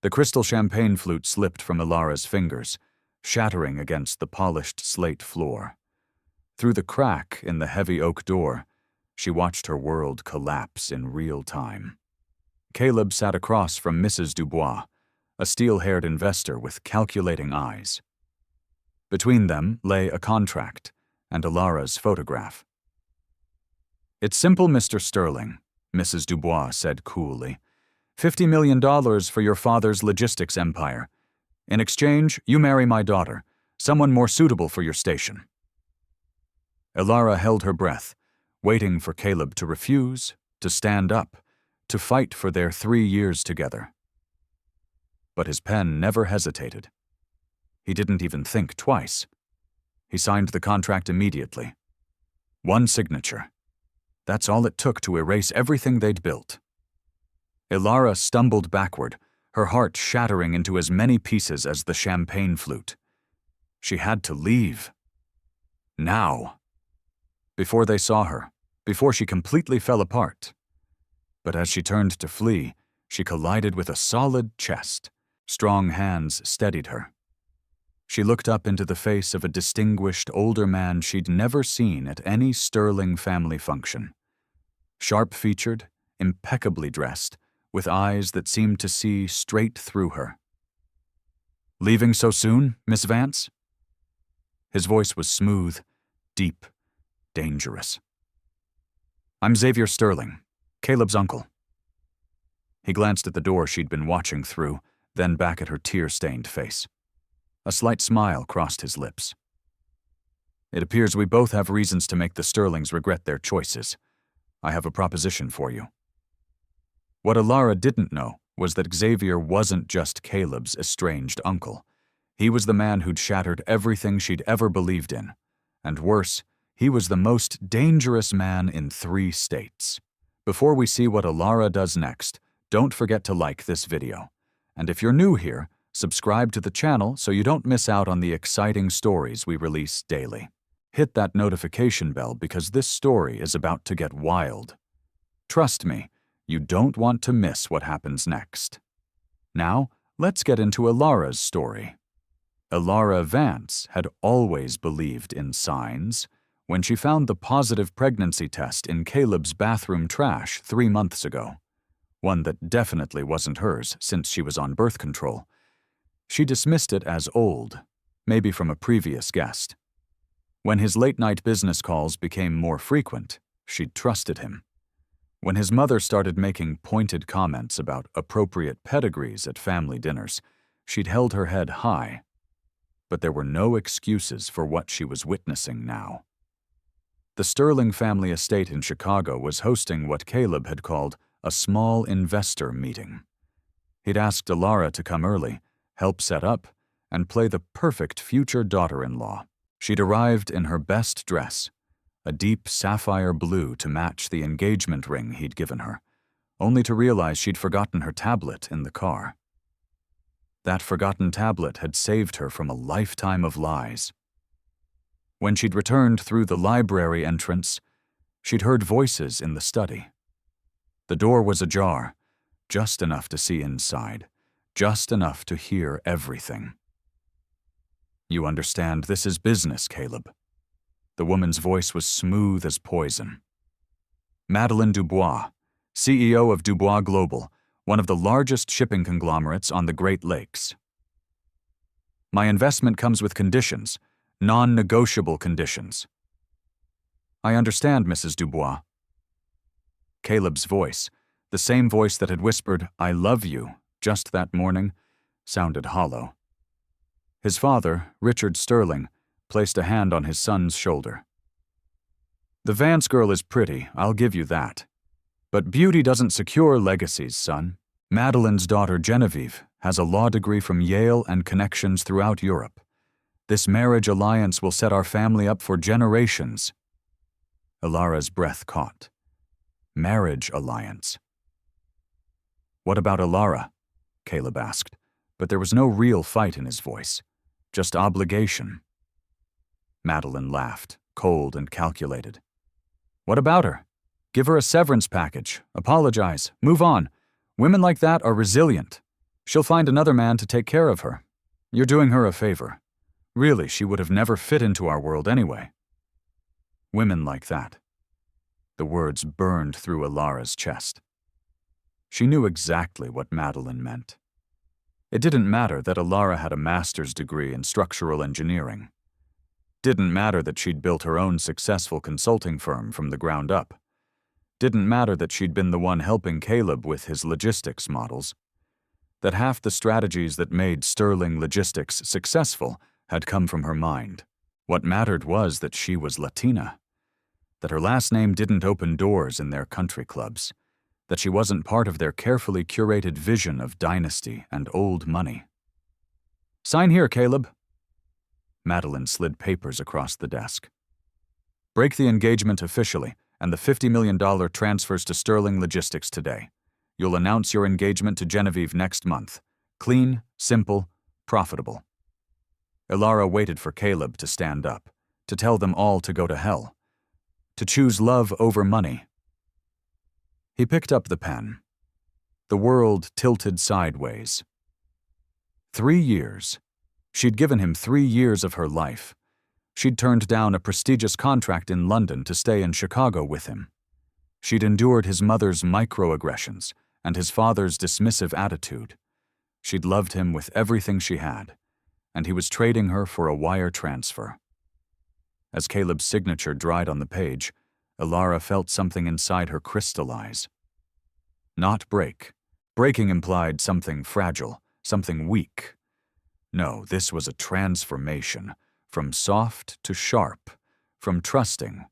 The crystal champagne flute slipped from Ilara's fingers, shattering against the polished slate floor. Through the crack in the heavy oak door, she watched her world collapse in real time. Caleb sat across from Mrs. Dubois, a steel-haired investor with calculating eyes. Between them lay a contract and Ilara's photograph. "It's simple, Mr. Sterling," Mrs. Dubois said coolly. $50 million for your father's logistics empire. In exchange, you marry my daughter, someone more suitable for your station. Ilara held her breath, waiting for Caleb to refuse, to stand up, to fight for their 3 years together. But his pen never hesitated. He didn't even think twice. He signed the contract immediately. One signature. That's all it took to erase everything they'd built. Ilara stumbled backward, her heart shattering into as many pieces as the champagne flute. She had to leave. Now. Before they saw her, before she completely fell apart. But as she turned to flee, she collided with a solid chest. Strong hands steadied her. She looked up into the face of a distinguished older man she'd never seen at any Sterling family function. Sharp-featured, impeccably dressed, with eyes that seemed to see straight through her. "Leaving so soon, Miss Vance?" His voice was smooth, deep, dangerous. "I'm Xavier Sterling, Caleb's uncle." He glanced at the door she'd been watching through, then back at her tear-stained face. A slight smile crossed his lips. "It appears we both have reasons to make the Sterlings regret their choices. I have a proposition for you." What Ilara didn't know was that Xavier wasn't just Caleb's estranged uncle. He was the man who'd shattered everything she'd ever believed in. And worse, he was the most dangerous man in 3 states. Before we see what Ilara does next, don't forget to like this video. And if you're new here, subscribe to the channel so you don't miss out on the exciting stories we release daily. Hit that notification bell because this story is about to get wild. Trust me, you don't want to miss what happens next. Now, let's get into Ilara's story. Ilara Vance had always believed in signs. When she found the positive pregnancy test in Caleb's bathroom trash 3 months ago, one that definitely wasn't hers since she was on birth control, she dismissed it as old, maybe from a previous guest. When his late-night business calls became more frequent, she'd trusted him. When his mother started making pointed comments about appropriate pedigrees at family dinners, she'd held her head high. But there were no excuses for what she was witnessing now. The Sterling family estate in Chicago was hosting what Caleb had called a small investor meeting. He'd asked Ilara to come early, help set up, and play the perfect future daughter-in-law. She'd arrived in her best dress, a deep sapphire blue to match the engagement ring he'd given her, only to realize she'd forgotten her tablet in the car. That forgotten tablet had saved her from a lifetime of lies. When she'd returned through the library entrance, she'd heard voices in the study. The door was ajar, just enough to see inside, just enough to hear everything. "You understand, this is business, Caleb." The woman's voice was smooth as poison. "Madeleine Dubois, CEO of Dubois Global, one of the largest shipping conglomerates on the Great Lakes. My investment comes with conditions, non-negotiable conditions." "I understand, Mrs. Dubois." Caleb's voice, the same voice that had whispered, "I love you," just that morning, sounded hollow. His father, Richard Sterling, placed a hand on his son's shoulder. "The Vance girl is pretty, I'll give you that. But beauty doesn't secure legacies, son. Madeleine's daughter, Genevieve, has a law degree from Yale and connections throughout Europe. This marriage alliance will set our family up for generations." Ilara's breath caught. Marriage alliance. "What about Ilara?" Caleb asked, but there was no real fight in his voice, just obligation. Madeleine laughed, cold and calculated. "What about her? Give her a severance package, apologize, move on. Women like that are resilient. She'll find another man to take care of her. You're doing her a favor. Really, she would have never fit into our world anyway. Women like that. The words burned through Ilara's chest. She knew exactly what Madeline meant. It didn't matter that Ilara had a master's degree in structural engineering. Didn't matter that she'd built her own successful consulting firm from the ground up. Didn't matter that she'd been the one helping Caleb with his logistics models. That half the strategies that made Sterling Logistics successful had come from her mind. What mattered was that she was Latina. That her last name didn't open doors in their country clubs. That she wasn't part of their carefully curated vision of dynasty and old money. Sign here, Caleb. Madeline slid papers across the desk. Break the engagement officially, and the $50 million transfers to Sterling Logistics today. You'll announce your engagement to Genevieve next month. Clean, simple, profitable. Ilara waited for Caleb to stand up, to tell them all to go to hell, to choose love over money. He picked up the pen. The world tilted sideways. 3 years. She'd given him 3 years of her life. She'd turned down a prestigious contract in London to stay in Chicago with him. She'd endured his mother's microaggressions and his father's dismissive attitude. She'd loved him with everything she had, and he was trading her for a wire transfer. As Caleb's signature dried on the page, Ilara felt something inside her crystallize. Not break. Breaking implied something fragile, something weak. No, this was a transformation, from soft to sharp, from trusting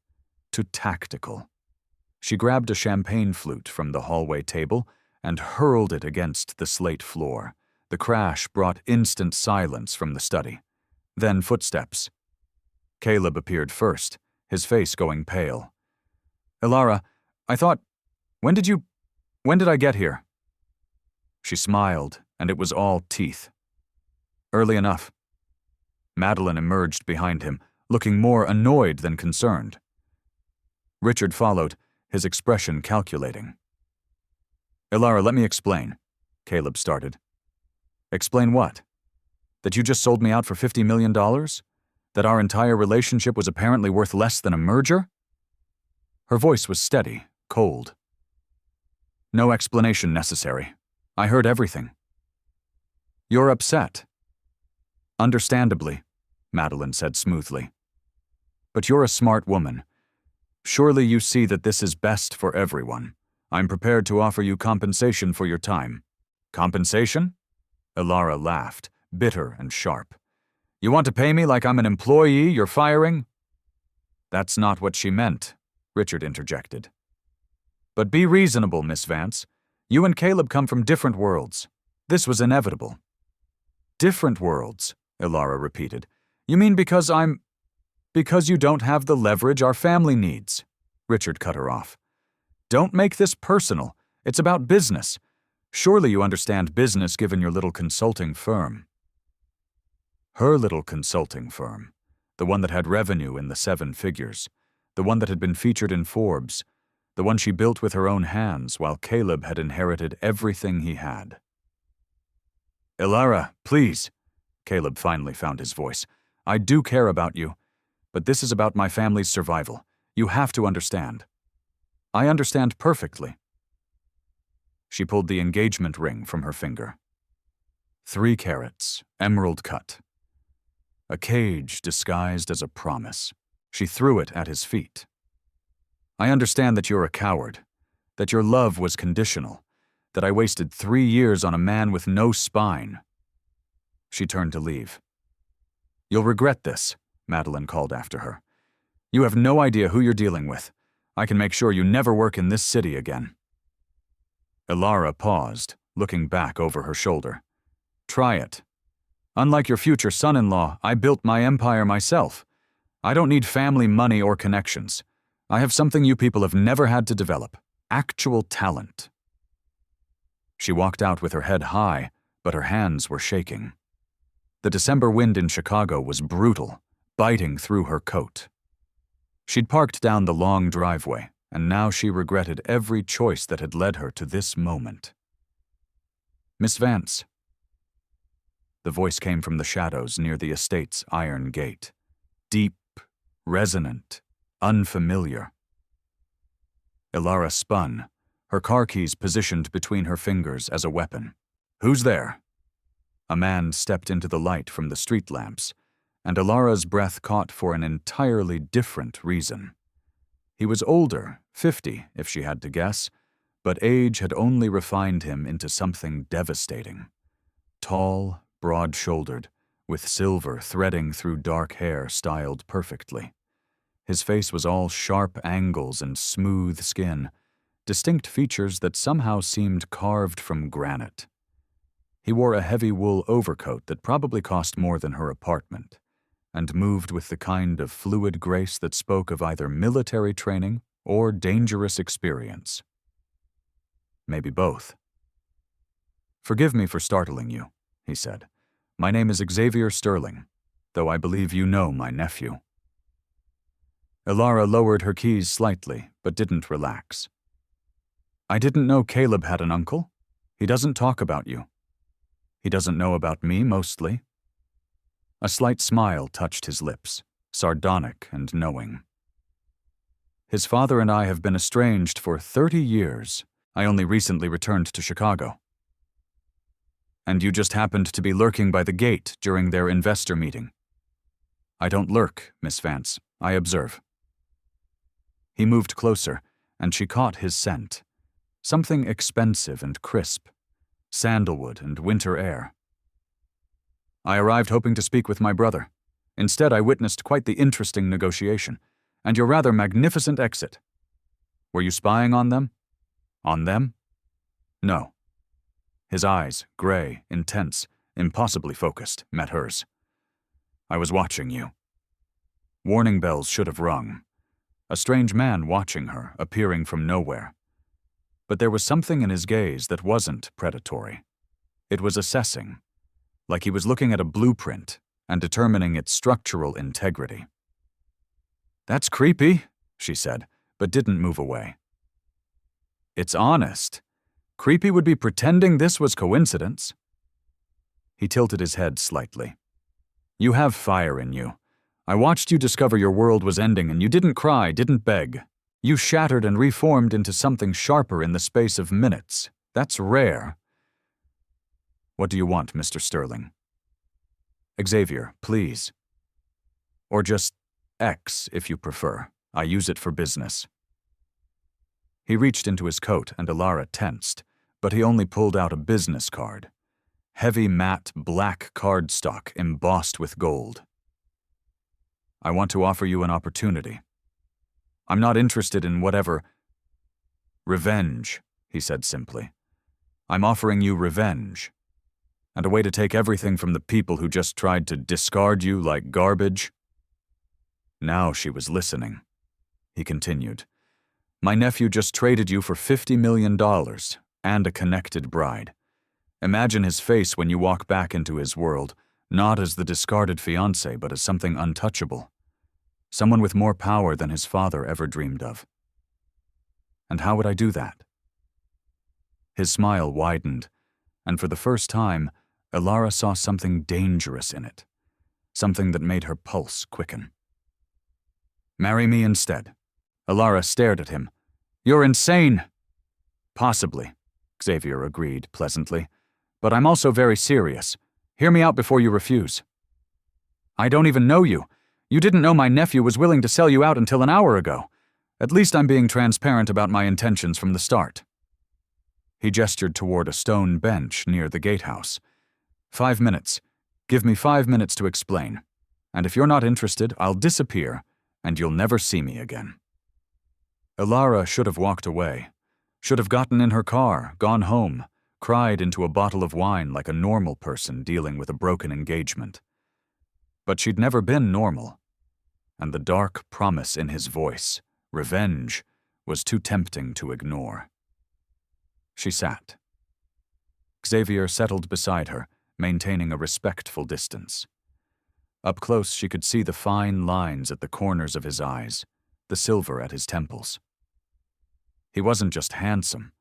to tactical. She grabbed a champagne flute from the hallway table and hurled it against the slate floor. The crash brought instant silence from the study. Then footsteps. Caleb appeared first, his face going pale. Ilara, I thought, when did I get here? She smiled, and it was all teeth. Early enough. Madeline emerged behind him, looking more annoyed than concerned. Richard followed, his expression calculating. Ilara, let me explain, Caleb started. Explain what? That you just sold me out for $50 million? That our entire relationship was apparently worth less than a merger? Her voice was steady, cold. No explanation necessary. I heard everything. You're upset. Understandably, Madeline said smoothly. But you're a smart woman. Surely you see that this is best for everyone. I'm prepared to offer you compensation for your time. Compensation? Ilara laughed, bitter and sharp. You want to pay me like I'm an employee you're firing? That's not what she meant, Richard interjected. But be reasonable, Miss Vance. You and Caleb come from different worlds. This was inevitable. Different worlds, Ilara repeated. You mean because you don't have the leverage our family needs? Richard cut her off. Don't make this personal. It's about business. Surely you understand business given your little consulting firm. Her little consulting firm, the one that had revenue in the 7 figures, the one that had been featured in Forbes, the one she built with her own hands while Caleb had inherited everything he had. Ilara, please, Caleb finally found his voice. I do care about you, but this is about my family's survival. You have to understand. I understand perfectly. She pulled the engagement ring from her finger. 3 carats, emerald cut. A cage disguised as a promise. She threw it at his feet. I understand that you're a coward, that your love was conditional, that I wasted 3 years on a man with no spine. She turned to leave. You'll regret this, Madeline called after her. You have no idea who you're dealing with. I can make sure you never work in this city again. Ilara paused, looking back over her shoulder. Try it. Unlike your future son-in-law, I built my empire myself. I don't need family money or connections. I have something you people have never had to develop. Actual talent. She walked out with her head high, but her hands were shaking. The December wind in Chicago was brutal, biting through her coat. She'd parked down the long driveway, and now she regretted every choice that had led her to this moment. Miss Vance, The voice came from the shadows near the estate's iron gate. Deep, resonant, unfamiliar. Ilara spun, her car keys positioned between her fingers as a weapon. "Who's there?" A man stepped into the light from the street lamps, and Ilara's breath caught for an entirely different reason. He was older, 50 if she had to guess, but age had only refined him into something devastating. Tall, broad-shouldered, with silver threading through dark hair styled perfectly. His face was all sharp angles and smooth skin, distinct features that somehow seemed carved from granite. He wore a heavy wool overcoat that probably cost more than her apartment, and moved with the kind of fluid grace that spoke of either military training or dangerous experience. Maybe both. "Forgive me for startling you," he said. "My name is Xavier Sterling, though I believe you know my nephew." Ilara lowered her keys slightly, but didn't relax. "I didn't know Caleb had an uncle. He doesn't talk about you. He doesn't know about me, mostly." A slight smile touched his lips, sardonic and knowing. "His father and I have been estranged for 30 years. I only recently returned to Chicago." "And you just happened to be lurking by the gate during their investor meeting." "I don't lurk, Miss Vance. I observe." He moved closer, and she caught his scent. Something expensive and crisp. Sandalwood and winter air. "I arrived hoping to speak with my brother. Instead, I witnessed quite the interesting negotiation, and your rather magnificent exit. Were you spying on them?" "On them?" "No." His eyes, gray, intense, impossibly focused, met hers. "I was watching you." Warning bells should have rung. A strange man watching her, appearing from nowhere. But there was something in his gaze that wasn't predatory. It was assessing, like he was looking at a blueprint and determining its structural integrity. "That's creepy," she said, but didn't move away. "It's honest. Creepy would be pretending this was coincidence." He tilted his head slightly. "You have fire in you. I watched you discover your world was ending, and you didn't cry, didn't beg. You shattered and reformed into something sharper in the space of minutes. That's rare." "What do you want, Mr. Sterling?" "Xavier, please. Or just X, if you prefer. I use it for business." He reached into his coat, and Ilara tensed, but he only pulled out a business card. Heavy matte black cardstock embossed with gold. "I want to offer you an opportunity. I'm not interested in whatever—" "Revenge," he said simply. "I'm offering you revenge. And a way to take everything from the people who just tried to discard you like garbage." Now she was listening. He continued. "My nephew just traded you for $50 million and a connected bride. Imagine his face when you walk back into his world, not as the discarded fiancé, but as something untouchable. Someone with more power than his father ever dreamed of. And how would I do that?" His smile widened, and for the first time, Ilara saw something dangerous in it, something that made her pulse quicken. "Marry me instead." Ilara stared at him. "You're insane." "Possibly," Xavier agreed pleasantly, "but I'm also very serious. Hear me out before you refuse." "I don't even know you. You didn't know my nephew was willing to sell you out until an hour ago. At least I'm being transparent about my intentions from the start." He gestured toward a stone bench near the gatehouse. 5 minutes. Give me 5 minutes to explain. And if you're not interested, I'll disappear, and you'll never see me again." Ilara should have walked away, should have gotten in her car, gone home, cried into a bottle of wine like a normal person dealing with a broken engagement. But she'd never been normal. And the dark promise in his voice, revenge, was too tempting to ignore. She sat. Xavier settled beside her, maintaining a respectful distance. Up close, she could see the fine lines at the corners of his eyes, the silver at his temples. He wasn't just handsome.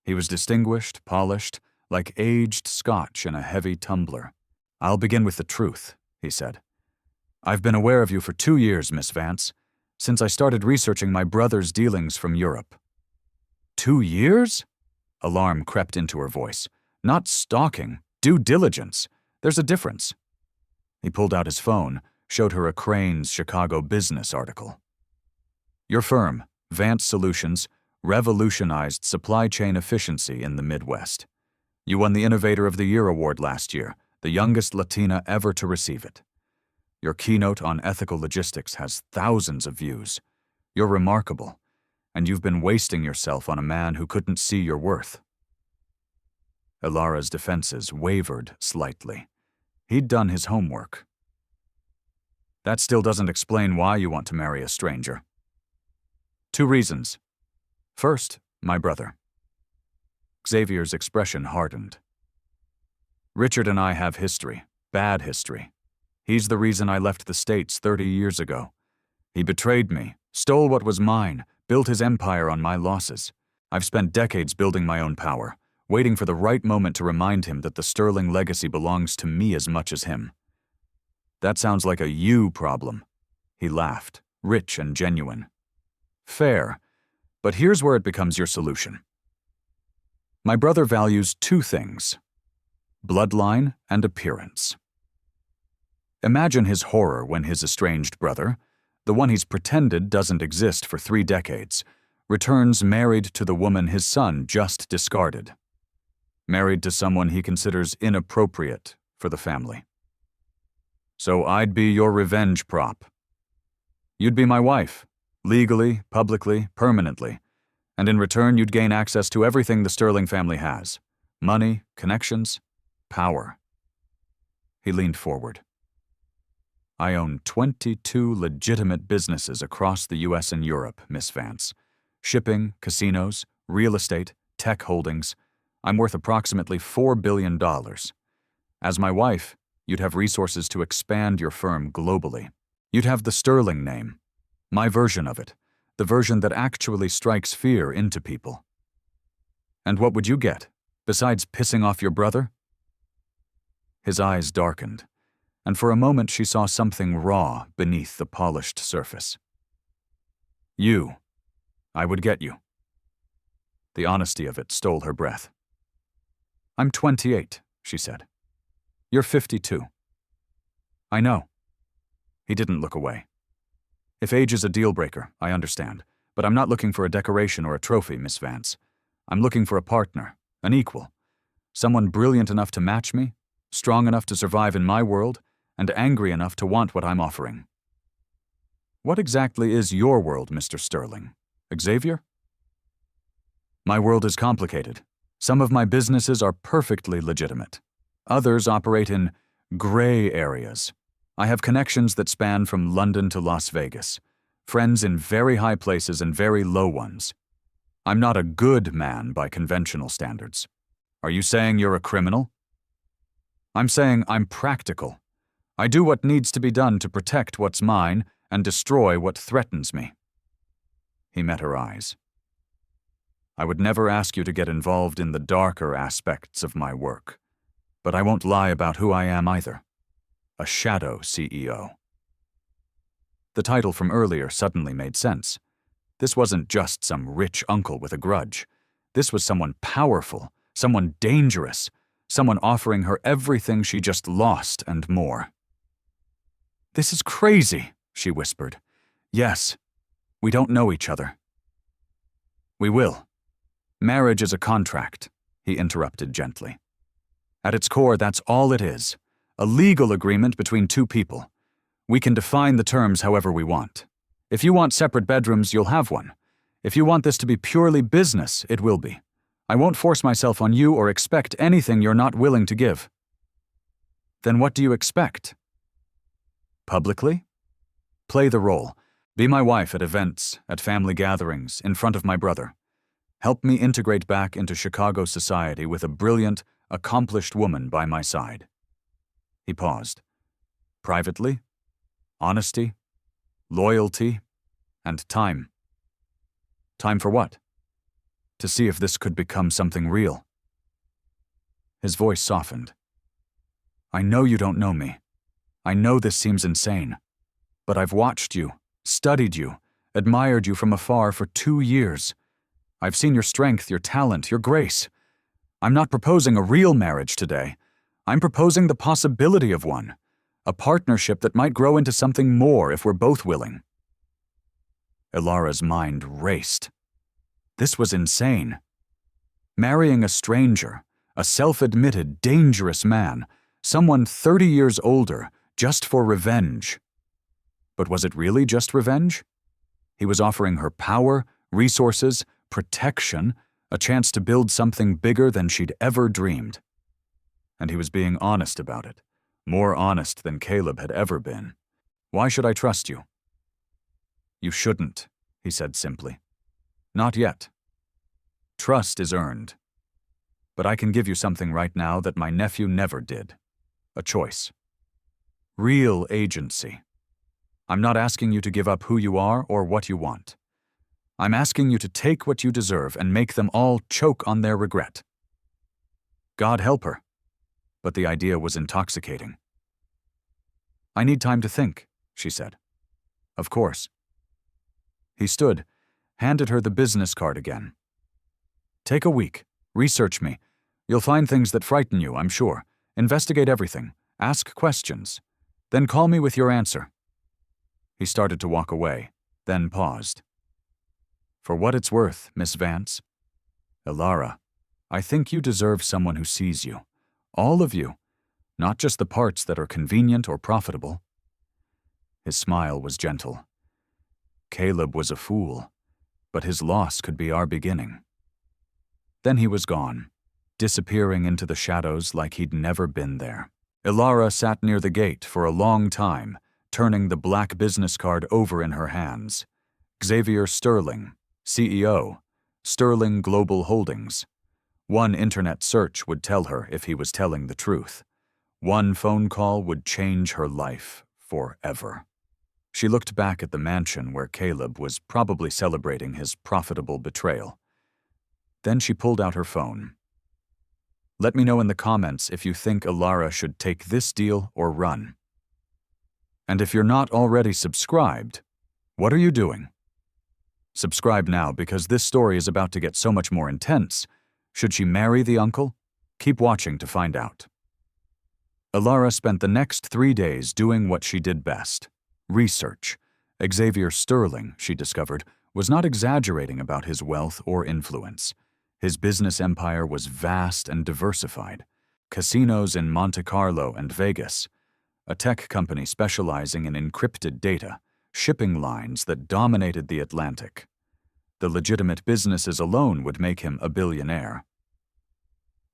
He was distinguished, polished, like aged scotch in a heavy tumbler. I'll begin with the truth, he said. I've been aware of you for 2 years, Miss Vance, since I started researching my brother's dealings from Europe. 2 years? Alarm crept into her voice. Not stalking, due diligence. There's a difference. He pulled out his phone, showed her a Crane's Chicago business article. Your firm, Vance Solutions, revolutionized supply chain efficiency in the Midwest. You won the Innovator of the Year award last year, the youngest Latina ever to receive it. Your keynote on ethical logistics has thousands of views. You're remarkable, and you've been wasting yourself on a man who couldn't see your worth. Ilara's defenses wavered slightly. He'd done his homework. That still doesn't explain why you want to marry a stranger. 2 reasons. First, my brother. Xavier's expression hardened. Richard and I have history, bad history. He's the reason I left the States 30 years ago. He betrayed me, stole what was mine, built his empire on my losses. I've spent decades building my own power, waiting for the right moment to remind him that the sterling legacy belongs to me as much as him. That sounds like a you problem. He laughed, rich and genuine. Fair, but here's where it becomes your solution. My brother values 2 things: bloodline and appearance. Imagine his horror when his estranged brother, the one he's pretended doesn't exist for 3 decades, returns married to the woman his son just discarded. Married to someone he considers inappropriate for the family. So I'd be your revenge prop. You'd be my wife, legally, publicly, permanently, and in return you'd gain access to everything the Sterling family has: money, connections, power. He leaned forward. I own 22 legitimate businesses across the US and Europe, Miss Vance. Shipping, casinos, real estate, tech holdings. I'm worth approximately $4 billion. As my wife, you'd have resources to expand your firm globally. You'd have the Sterling name, my version of it, the version that actually strikes fear into people. And what would you get, besides pissing off your brother? His eyes darkened, and for a moment she saw something raw beneath the polished surface. You. I would get you. The honesty of it stole her breath. I'm 28, she said. You're 52. I know. He didn't look away. If age is a deal-breaker, I understand, but I'm not looking for a decoration or a trophy, Miss Vance. I'm looking for a partner, an equal, someone brilliant enough to match me, strong enough to survive in my world, and angry enough to want what I'm offering. What exactly is your world, Mr. Sterling? Xavier? My world is complicated. Some of my businesses are perfectly legitimate. Others operate in gray areas. I have connections that span from London to Las Vegas, friends in very high places and very low ones. I'm not a good man by conventional standards. Are you saying you're a criminal? I'm saying I'm practical. I do what needs to be done to protect what's mine and destroy what threatens me. He met her eyes. I would never ask you to get involved in the darker aspects of my work, but I won't lie about who I am either. A shadow CEO. The title from earlier suddenly made sense. This wasn't just some rich uncle with a grudge. This was someone powerful, someone dangerous, someone offering her everything she just lost and more. This is crazy, she whispered. Yes, we don't know each other. We will. Marriage is a contract, he interrupted gently. At its core, that's all it is. A legal agreement between 2 people. We can define the terms however we want. If you want separate bedrooms, you'll have one. If you want this to be purely business, it will be. I won't force myself on you or expect anything you're not willing to give. Then what do you expect? Publicly? Play the role. Be my wife at events, at family gatherings, in front of my brother. Help me integrate back into Chicago society with a brilliant, accomplished woman by my side. He paused. Privately, honesty, loyalty, and time. Time for what? To see if this could become something real. His voice softened. I know you don't know me. I know this seems insane. But I've watched you, studied you, admired you from afar for 2 years. I've seen your strength, your talent, your grace. I'm not proposing a real marriage today. I'm proposing the possibility of one. A partnership that might grow into something more if we're both willing. Ilara's mind raced. This was insane. Marrying a stranger, a self-admitted, dangerous man, someone 30 years older, just for revenge. But was it really just revenge? He was offering her power, resources, protection, a chance to build something bigger than she'd ever dreamed. And he was being honest about it, more honest than Caleb had ever been. Why should I trust you? You shouldn't, he said simply. Not yet. Trust is earned. But I can give you something right now that my nephew never did. A choice. Real agency. I'm not asking you to give up who you are or what you want. I'm asking you to take what you deserve and make them all choke on their regret. God help her. But the idea was intoxicating. I need time to think, she said. Of course. He stood, handed her the business card again. Take a week. Research me. You'll find things that frighten you, I'm sure. Investigate everything. Ask questions. Then call me with your answer. He started to walk away, then paused. For what it's worth, Miss Vance. Ilara, I think you deserve someone who sees you. All of you. Not just the parts that are convenient or profitable. His smile was gentle. Caleb was a fool, but his loss could be our beginning. Then he was gone, disappearing into the shadows like he'd never been there. Ilara sat near the gate for a long time, turning the black business card over in her hands. Xavier Sterling, CEO, Sterling Global Holdings. One internet search would tell her if he was telling the truth. One phone call would change her life forever. She looked back at the mansion where Caleb was probably celebrating his profitable betrayal. Then she pulled out her phone. Let me know in the comments if you think Ilara should take this deal or run. And if you're not already subscribed, what are you doing? Subscribe now because this story is about to get so much more intense. Should she marry the uncle? Keep watching to find out. Ilara spent the next 3 days doing what she did best. Research. Xavier Sterling, she discovered, was not exaggerating about his wealth or influence. His business empire was vast and diversified. Casinos in Monte Carlo and Vegas, a tech company specializing in encrypted data, shipping lines that dominated the Atlantic. The legitimate businesses alone would make him a billionaire.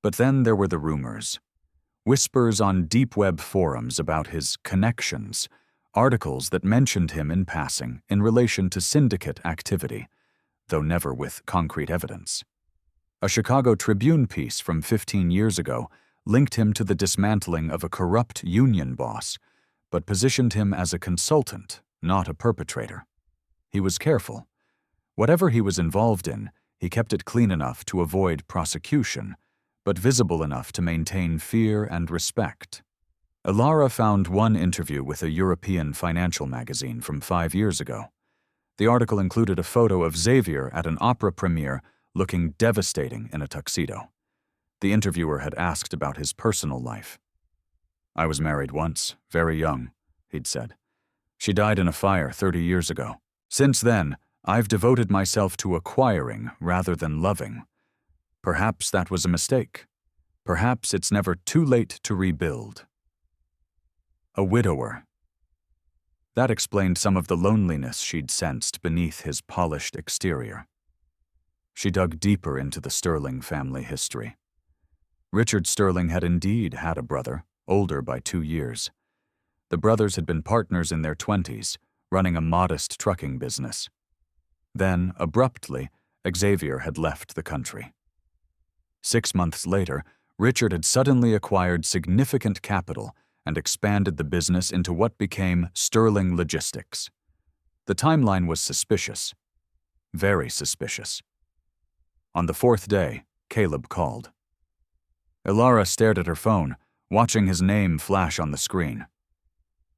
But then there were the rumors. Whispers on deep web forums about his connections, articles that mentioned him in passing in relation to syndicate activity, though never with concrete evidence. A Chicago Tribune piece from 15 years ago linked him to the dismantling of a corrupt union boss, but positioned him as a consultant, not a perpetrator. He was careful. Whatever he was involved in, he kept it clean enough to avoid prosecution, but visible enough to maintain fear and respect. Ilara found one interview with a European financial magazine from 5 years ago. The article included a photo of Xavier at an opera premiere looking devastating in a tuxedo. The interviewer had asked about his personal life. I was married once, very young, he'd said. She died in a fire 30 years ago. Since then, I've devoted myself to acquiring rather than loving. Perhaps that was a mistake. Perhaps it's never too late to rebuild. A widower. That explained some of the loneliness she'd sensed beneath his polished exterior. She dug deeper into the Sterling family history. Richard Sterling had indeed had a brother, older by 2 years. The brothers had been partners in their 20s, running a modest trucking business. Then, abruptly, Xavier had left the country. 6 months later, Richard had suddenly acquired significant capital and expanded the business into what became Sterling Logistics. The timeline was suspicious. Very suspicious. On the 4th day, Caleb called. Ilara stared at her phone, watching his name flash on the screen.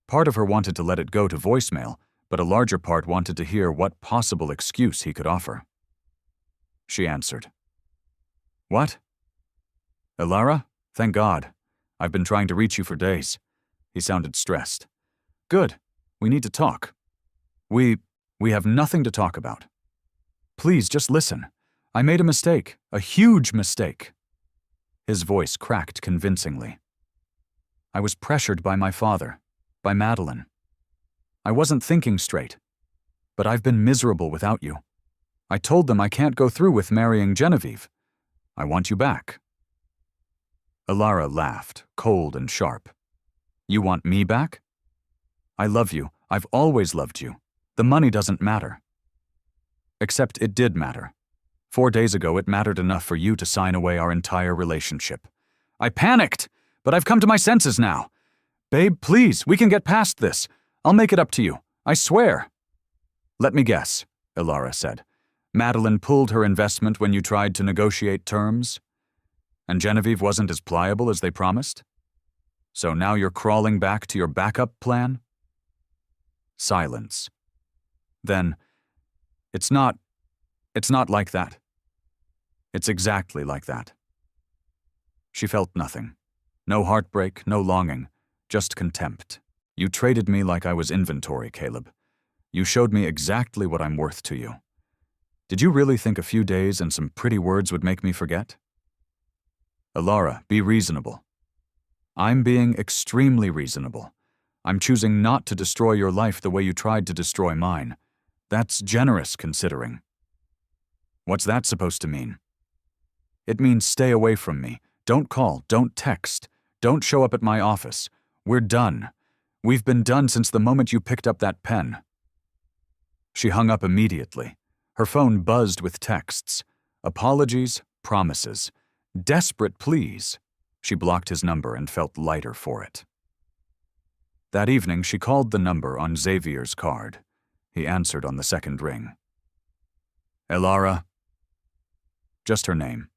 Part of her wanted to let it go to voicemail, but a larger part wanted to hear what possible excuse he could offer. She answered. "What?" "Ilara? Thank God. I've been trying to reach you for days." He sounded stressed. "Good. We need to talk." We have nothing to talk about. Please, just listen. I made a mistake. A huge mistake." His voice cracked convincingly. "I was pressured by my father, by Madeline. I wasn't thinking straight. But I've been miserable without you. I told them I can't go through with marrying Genevieve. I want you back." Ilara laughed, cold and sharp. "You want me back? I love you. I've always loved you. The money doesn't matter." Except it did matter. 4 days ago, it mattered enough for you to sign away our entire relationship. I panicked, but I've come to my senses now. Babe, please, we can get past this. I'll make it up to you. I swear. Let me guess, Ilara said. Madeline pulled her investment when you tried to negotiate terms? And Genevieve wasn't as pliable as they promised? So now you're crawling back to your backup plan? Silence. Then, it's not like that. It's exactly like that. She felt nothing. No heartbreak, no longing, just contempt. You traded me like I was inventory, Caleb. You showed me exactly what I'm worth to you. Did you really think a few days and some pretty words would make me forget? Ilara, be reasonable. I'm being extremely reasonable. I'm choosing not to destroy your life the way you tried to destroy mine. That's generous, considering. What's that supposed to mean? It means stay away from me. Don't call, don't text, don't show up at my office. We're done. We've been done since the moment you picked up that pen. She hung up immediately. Her phone buzzed with texts. Apologies, promises. Desperate pleas. She blocked his number and felt lighter for it. That evening, she called the number on Xavier's card. He answered on the second ring. Ilara. Just her name.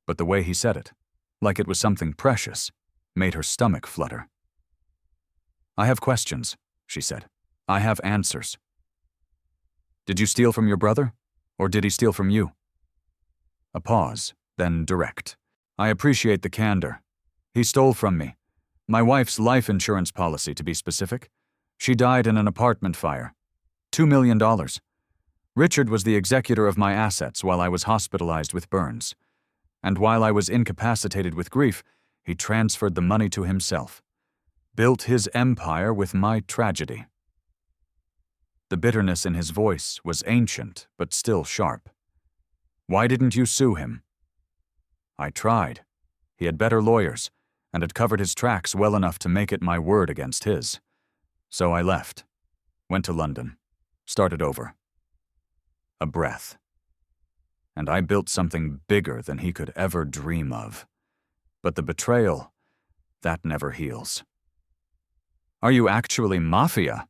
But the way he said it, like it was something precious, made her stomach flutter. I have questions, she said. I have answers. Did you steal from your brother, or did he steal from you? A pause, then direct. I appreciate the candor. He stole from me. My wife's life insurance policy, to be specific. She died in an apartment fire. $2 million. Richard was the executor of my assets while I was hospitalized with burns. And while I was incapacitated with grief, he transferred the money to himself. Built his empire with my tragedy. The bitterness in his voice was ancient, but still sharp. Why didn't you sue him? I tried. He had better lawyers, and had covered his tracks well enough to make it my word against his. So I left. Went to London. Started over. A breath. And I built something bigger than he could ever dream of. But the betrayal, that never heals. Are you actually Mafia?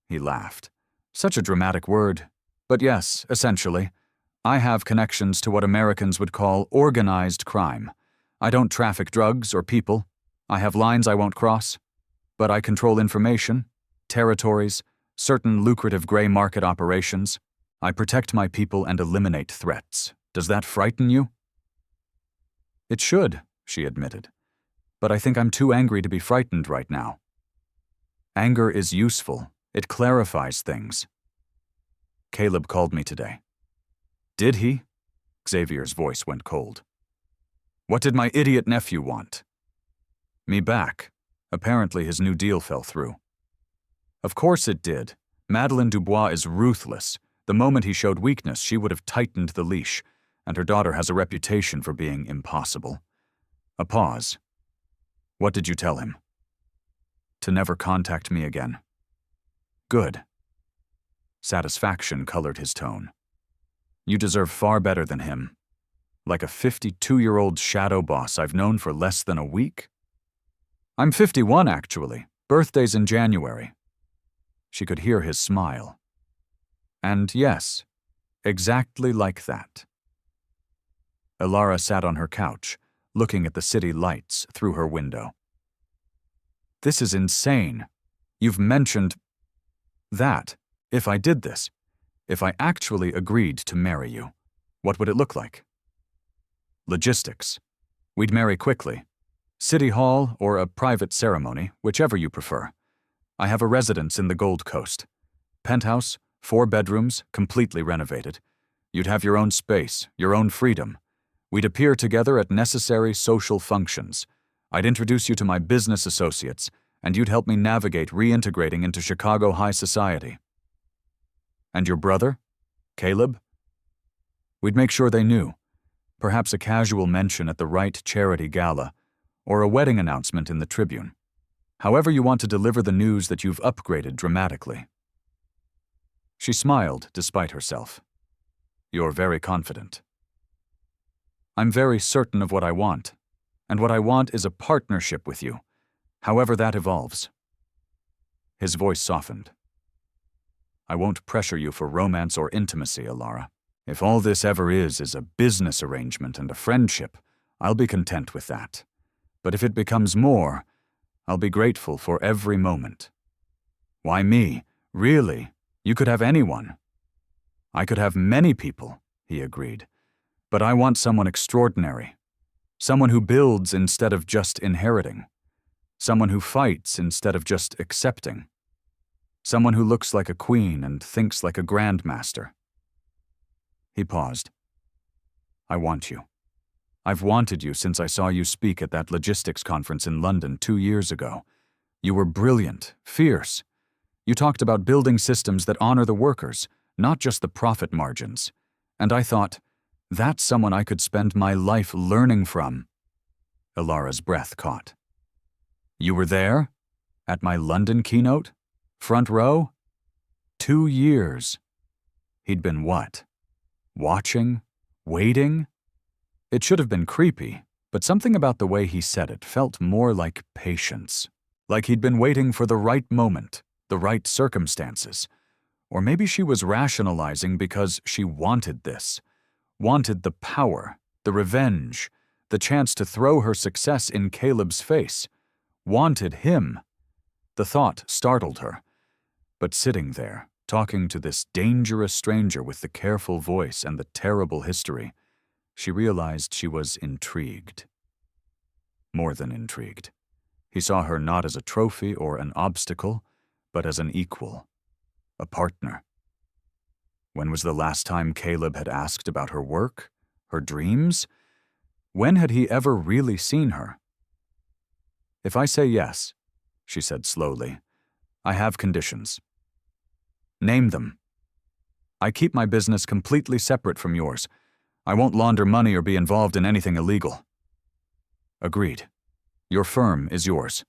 He laughed. Such a dramatic word. But yes, essentially. I have connections to what Americans would call organized crime. I don't traffic drugs or people. I have lines I won't cross. But I control information, territories, certain lucrative gray market operations. I protect my people and eliminate threats. Does that frighten you? It should, she admitted. But I think I'm too angry to be frightened right now. Anger is useful. It clarifies things. Caleb called me today. Did he? Xavier's voice went cold. What did my idiot nephew want? Me back. Apparently his new deal fell through. Of course it did. Madeleine Dubois is ruthless. The moment he showed weakness, she would have tightened the leash, and her daughter has a reputation for being impossible. A pause. What did you tell him? To never contact me again. Good. Satisfaction colored his tone. You deserve far better than him. Like a 52-year-old shadow boss I've known for less than a week? I'm 51, actually. Birthday's in January. She could hear his smile. And yes, exactly like that. Ilara sat on her couch, looking at the city lights through her window. This is insane. You've mentioned that. If I did this, if I actually agreed to marry you, what would it look like? Logistics. We'd marry quickly. City Hall or a private ceremony, whichever you prefer. I have a residence in the Gold Coast. Penthouse, 4 bedrooms, completely renovated. You'd have your own space, your own freedom. We'd appear together at necessary social functions. I'd introduce you to my business associates, and you'd help me navigate reintegrating into Chicago high society. And your brother? Caleb? We'd make sure they knew. Perhaps a casual mention at the right charity gala, or a wedding announcement in the Tribune. However you want to deliver the news that you've upgraded dramatically. She smiled despite herself. You're very confident. I'm very certain of what I want, and what I want is a partnership with you, however that evolves. His voice softened. I won't pressure you for romance or intimacy, Alara. If all this ever is a business arrangement and a friendship, I'll be content with that. But if it becomes more, I'll be grateful for every moment. Why me? Really? You could have anyone. I could have many people, he agreed. But I want someone extraordinary. Someone who builds instead of just inheriting. Someone who fights instead of just accepting. Someone who looks like a queen and thinks like a grandmaster. He paused. I want you. I've wanted you since I saw you speak at that logistics conference in London 2 years ago. You were brilliant, fierce. You talked about building systems that honor the workers, not just the profit margins. And I thought, that's someone I could spend my life learning from. Alara's breath caught. You were there? At my London keynote? Front row? 2 years. He'd been what? Watching? Waiting? It should have been creepy, but something about the way he said it felt more like patience. Like he'd been waiting for the right moment, the right circumstances. Or maybe she was rationalizing because she wanted this. Wanted the power, the revenge, the chance to throw her success in Caleb's face. Wanted him. The thought startled her. But sitting there, talking to this dangerous stranger with the careful voice and the terrible history, she realized she was intrigued. More than intrigued. He saw her not as a trophy or an obstacle, but as an equal, a partner. When was the last time Caleb had asked about her work, her dreams? When had he ever really seen her? If I say yes, she said slowly, I have conditions. Name them. I keep my business completely separate from yours. I won't launder money or be involved in anything illegal. Agreed. Your firm is yours.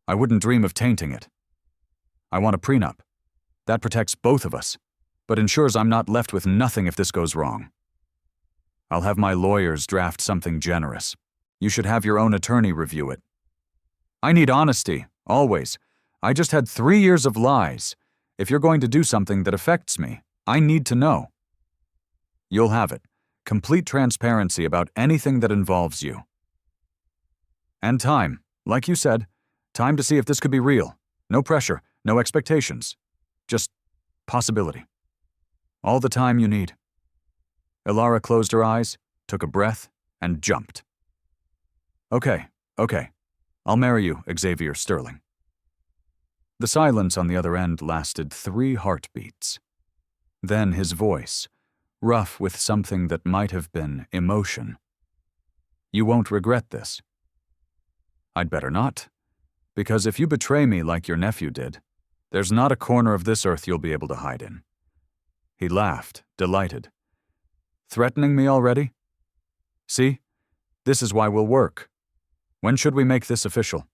I wouldn't dream of tainting it. I want a prenup. That protects both of us, but ensures I'm not left with nothing if this goes wrong. I'll have my lawyers draft something generous. You should have your own attorney review it. I need honesty, always. I just had 3 years of lies. If you're going to do something that affects me, I need to know. You'll have it. Complete transparency about anything that involves you. And time, like you said, time to see if this could be real. No pressure, no expectations. Just possibility. All the time you need. Alara closed her eyes, took a breath, and jumped. Okay. I'll marry you, Xavier Sterling. The silence on the other end lasted 3 heartbeats. Then his voice, rough with something that might have been emotion. You won't regret this. I'd better not, because if you betray me like your nephew did, there's not a corner of this earth you'll be able to hide in. He laughed, delighted. Threatening me already? See, this is why we'll work. When should we make this official?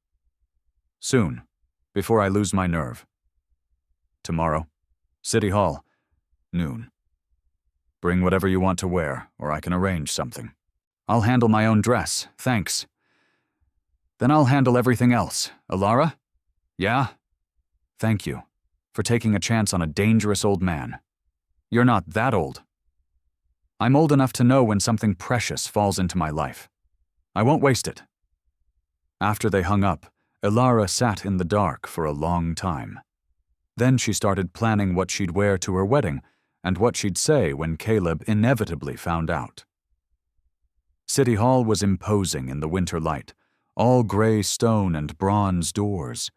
Soon, before I lose my nerve. Tomorrow, City Hall, noon. Bring whatever you want to wear, or I can arrange something. I'll handle my own dress, thanks. Then I'll handle everything else. Alara? Yeah? Thank you for taking a chance on a dangerous old man. You're not that old. I'm old enough to know when something precious falls into my life. I won't waste it. After they hung up, Ilara sat in the dark for a long time. Then she started planning what she'd wear to her wedding and what she'd say when Caleb inevitably found out. City Hall was imposing in the winter light, all gray stone and bronze doors.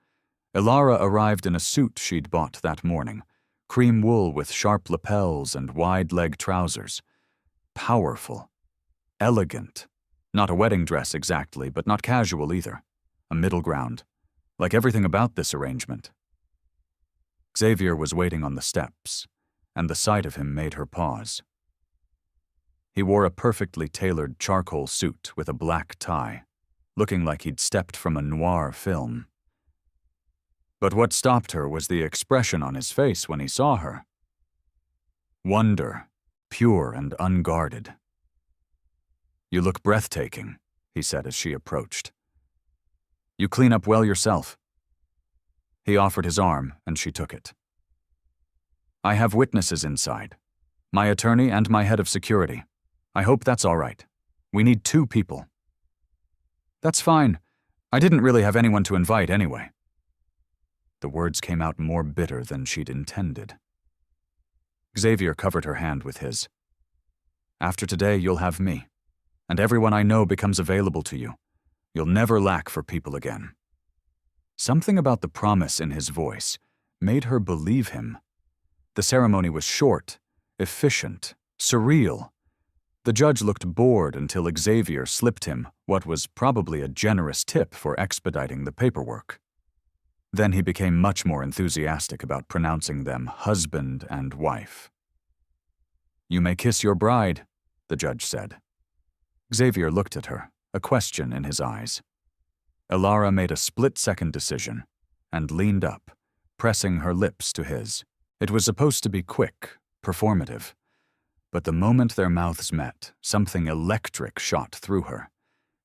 Ilara arrived in a suit she'd bought that morning, cream wool with sharp lapels and wide-leg trousers. Powerful. Elegant. Not a wedding dress exactly, but not casual either. A middle ground. Like everything about this arrangement. Xavier was waiting on the steps, and the sight of him made her pause. He wore a perfectly tailored charcoal suit with a black tie, looking like he'd stepped from a noir film. But what stopped her was the expression on his face when he saw her. Wonder, pure and unguarded. "You look breathtaking," he said as she approached. "You clean up well yourself." He offered his arm, and she took it. "I have witnesses inside. My attorney and my head of security. I hope that's all right. We need 2 people." "That's fine. I didn't really have anyone to invite anyway." The words came out more bitter than she'd intended. Xavier covered her hand with his. "After today, you'll have me, and everyone I know becomes available to you. You'll never lack for people again." Something about the promise in his voice made her believe him. The ceremony was short, efficient, surreal. The judge looked bored until Xavier slipped him what was probably a generous tip for expediting the paperwork. Then he became much more enthusiastic about pronouncing them husband and wife. "You may kiss your bride," the judge said. Xavier looked at her, a question in his eyes. Ilara made a split-second decision and leaned up, pressing her lips to his. It was supposed to be quick, performative. But the moment their mouths met, something electric shot through her.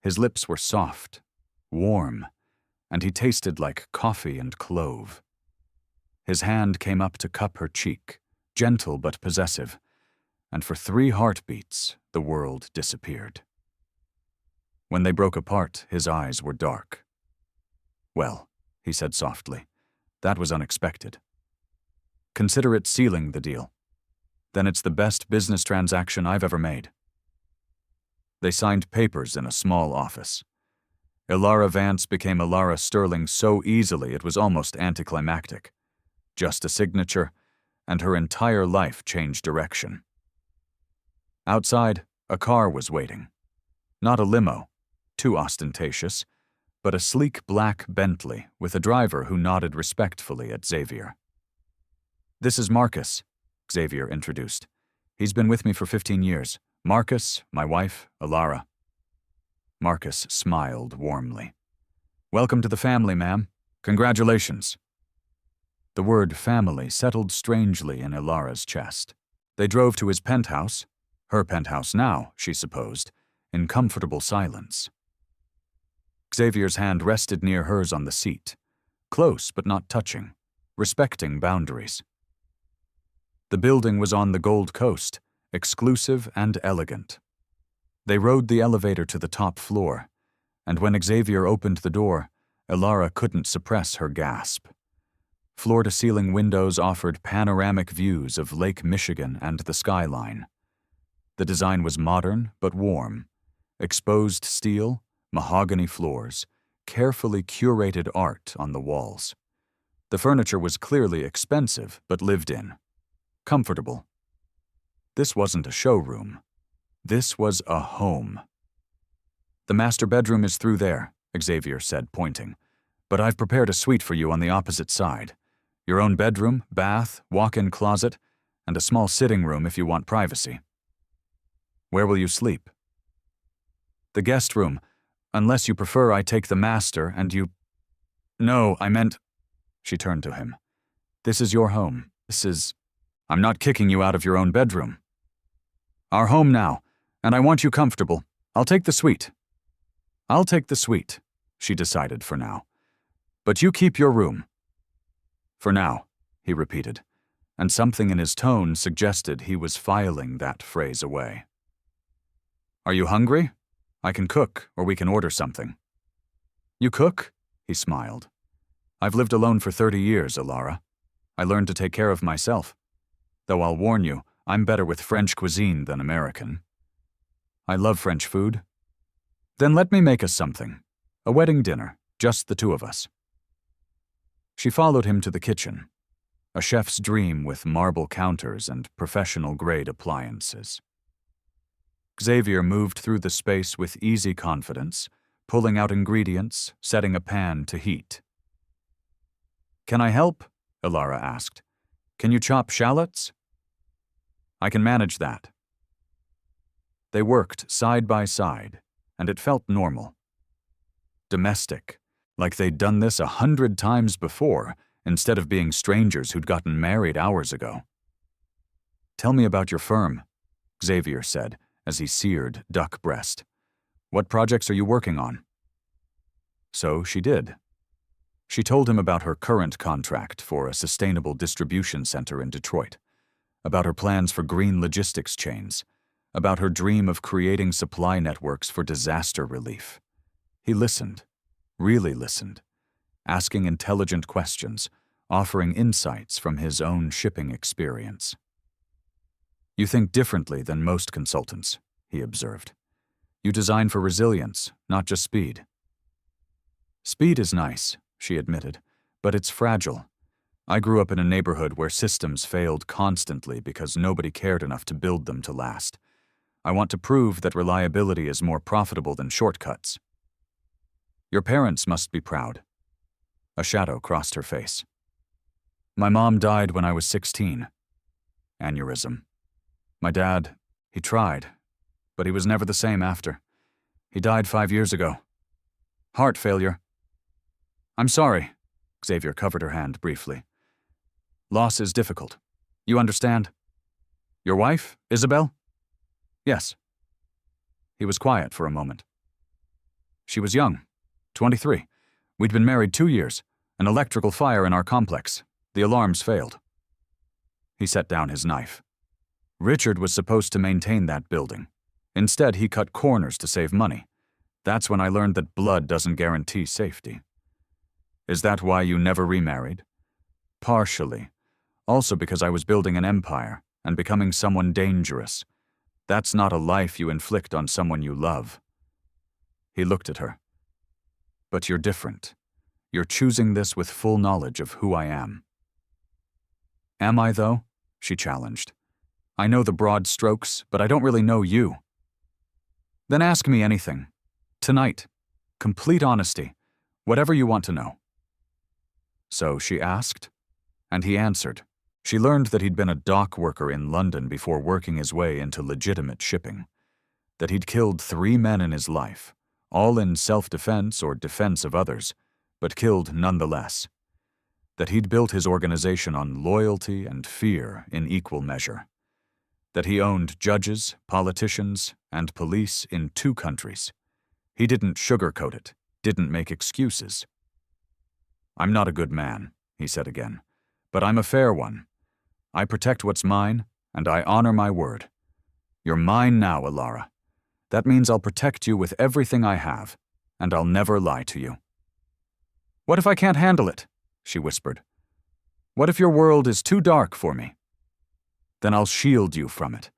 His lips were soft, warm, and he tasted like coffee and clove. His hand came up to cup her cheek, gentle but possessive, and for 3 heartbeats, the world disappeared. When they broke apart, his eyes were dark. "Well," he said softly, "that was unexpected. Consider it sealing the deal. Then it's the best business transaction I've ever made." They signed papers in a small office. Ilara Vance became Ilara Sterling so easily it was almost anticlimactic. Just a signature, and her entire life changed direction. Outside, a car was waiting. Not a limo, too ostentatious, but a sleek black Bentley with a driver who nodded respectfully at Xavier. "This is Marcus," Xavier introduced. "He's been with me for 15 years. Marcus, my wife, Ilara." Marcus smiled warmly. "Welcome to the family, ma'am. Congratulations." The word family settled strangely in Ilara's chest. They drove to his penthouse, her penthouse now, she supposed, in comfortable silence. Xavier's hand rested near hers on the seat, close but not touching, respecting boundaries. The building was on the Gold Coast, exclusive and elegant. They rode the elevator to the top floor, and when Xavier opened the door, Ilara couldn't suppress her gasp. Floor-to-ceiling windows offered panoramic views of Lake Michigan and the skyline. The design was modern but warm. Exposed steel, mahogany floors, carefully curated art on the walls. The furniture was clearly expensive but lived in. Comfortable. This wasn't a showroom. This was a home. "The master bedroom is through there," Xavier said, pointing. "But I've prepared a suite for you on the opposite side. Your own bedroom, bath, walk-in closet, and a small sitting room if you want privacy." "Where will you sleep?" "The guest room, unless you prefer I take the master and you—" "No, I meant—" She turned to him. "This is your home. I'm not kicking you out of your own bedroom. Our home now, and I want you comfortable. I'll take the suite." "I'll take the suite," she decided for now. "But you keep your room." "For now," he repeated, and something in his tone suggested he was filing that phrase away. "Are you hungry? I can cook, or we can order something." "You cook?" He smiled. I've lived alone for 30 years, Alara. I learned to take care of myself. Though I'll warn you, I'm better with French cuisine than American. I love French food. Then let me make us something. A wedding dinner, just the two of us. She followed him to the kitchen, a chef's dream with marble counters and professional-grade appliances. Xavier moved through the space with easy confidence, pulling out ingredients, setting a pan to heat. Can I help? Alara asked. Can you chop shallots? I can manage that. They worked side by side, and it felt normal. Domestic, like they'd done this 100 times before, instead of being strangers who'd gotten married hours ago. Tell me about your firm, Xavier said as he seared duck breast. What projects are you working on? So she did. She told him about her current contract for a sustainable distribution center in Detroit, about her plans for green logistics chains, about her dream of creating supply networks for disaster relief. He listened, really listened, asking intelligent questions, offering insights from his own shipping experience. You think differently than most consultants, he observed. You design for resilience, not just speed. Speed is nice, she admitted, but it's fragile. I grew up in a neighborhood where systems failed constantly because nobody cared enough to build them to last. I want to prove that reliability is more profitable than shortcuts. Your parents must be proud. A shadow crossed her face. My mom died when I was 16. Aneurysm. My dad, he tried, but he was never the same after. He died 5 years ago. Heart failure. I'm sorry. Xavier covered her hand briefly. Loss is difficult. You understand? Your wife, Isabel? Yes. He was quiet for a moment. She was young, 23. We'd been married 2 years. An electrical fire in our complex. The alarms failed. He set down his knife. Richard was supposed to maintain that building. Instead, he cut corners to save money. That's when I learned that blood doesn't guarantee safety. Is that why you never remarried? Partially. Also because I was building an empire and becoming someone dangerous. That's not a life you inflict on someone you love. He looked at her. But you're different. You're choosing this with full knowledge of who I am. Am I, though? She challenged. I know the broad strokes, but I don't really know you. Then ask me anything. Tonight. Complete honesty. Whatever you want to know. So she asked, and he answered. She learned that he'd been a dock worker in London before working his way into legitimate shipping, that he'd killed 3 men in his life, all in self-defense or defense of others, but killed nonetheless, that he'd built his organization on loyalty and fear in equal measure, that he owned judges, politicians, and police in 2 countries. He didn't sugarcoat it, didn't make excuses. I'm not a good man, he said again, but I'm a fair one. I protect what's mine, and I honor my word. You're mine now, Alara. That means I'll protect you with everything I have, and I'll never lie to you. What if I can't handle it? She whispered. What if your world is too dark for me? Then I'll shield you from it.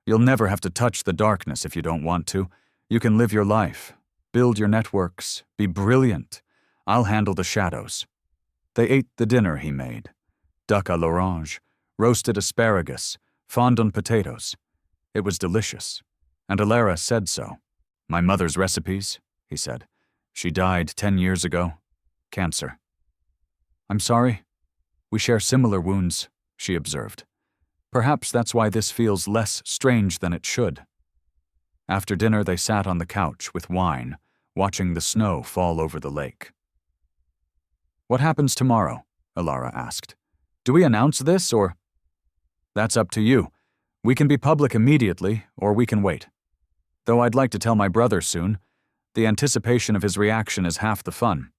You'll never have to touch the darkness if you don't want to. You can live your life, build your networks, be brilliant. I'll handle the shadows. They ate the dinner he made. Duck à l'orange, roasted asparagus, fondant potatoes. It was delicious, and Alara said so. My mother's recipes, he said. She died 10 years ago. Cancer. I'm sorry. We share similar wounds, she observed. Perhaps that's why this feels less strange than it should. After dinner, they sat on the couch with wine, watching the snow fall over the lake. What happens tomorrow? Alara asked. Do we announce this, or? That's up to you. We can be public immediately, or we can wait. Though I'd like to tell my brother soon. The anticipation of his reaction is half the fun.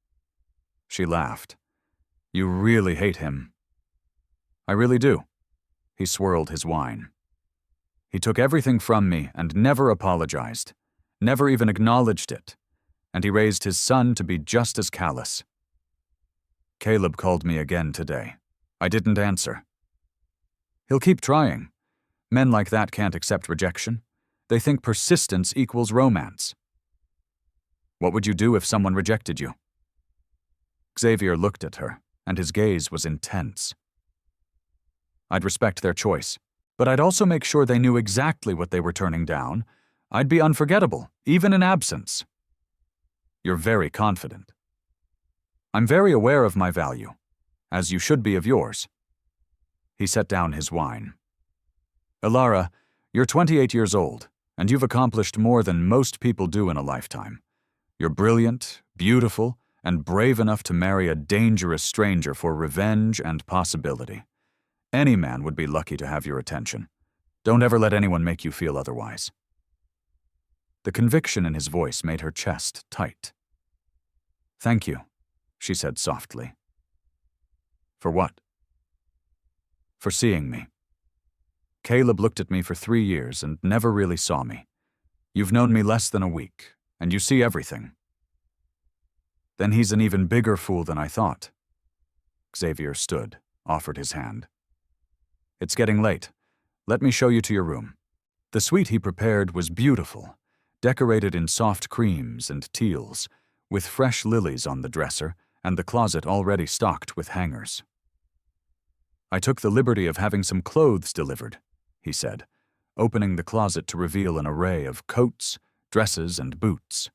She laughed. You really hate him. I really do. He swirled his wine. He took everything from me and never apologized, never even acknowledged it, and he raised his son to be just as callous. Caleb called me again today. I didn't answer. He'll keep trying. Men like that can't accept rejection. They think persistence equals romance. What would you do if someone rejected you? Xavier looked at her, and his gaze was intense. I'd respect their choice, but I'd also make sure they knew exactly what they were turning down. I'd be unforgettable, even in absence. You're very confident. I'm very aware of my value, as you should be of yours. He set down his wine. Elara, you're 28 years old, and you've accomplished more than most people do in a lifetime. You're brilliant, beautiful, and brave enough to marry a dangerous stranger for revenge and possibility. Any man would be lucky to have your attention. Don't ever let anyone make you feel otherwise. The conviction in his voice made her chest tight. Thank you, she said softly. For what? For seeing me. Caleb looked at me for 3 years and never really saw me. You've known me less than a week, and you see everything. Then he's an even bigger fool than I thought. Xavier stood, offered his hand. It's getting late. Let me show you to your room. The suite he prepared was beautiful, decorated in soft creams and teals, with fresh lilies on the dresser and the closet already stocked with hangers. I took the liberty of having some clothes delivered, he said, opening the closet to reveal an array of coats, dresses, and boots.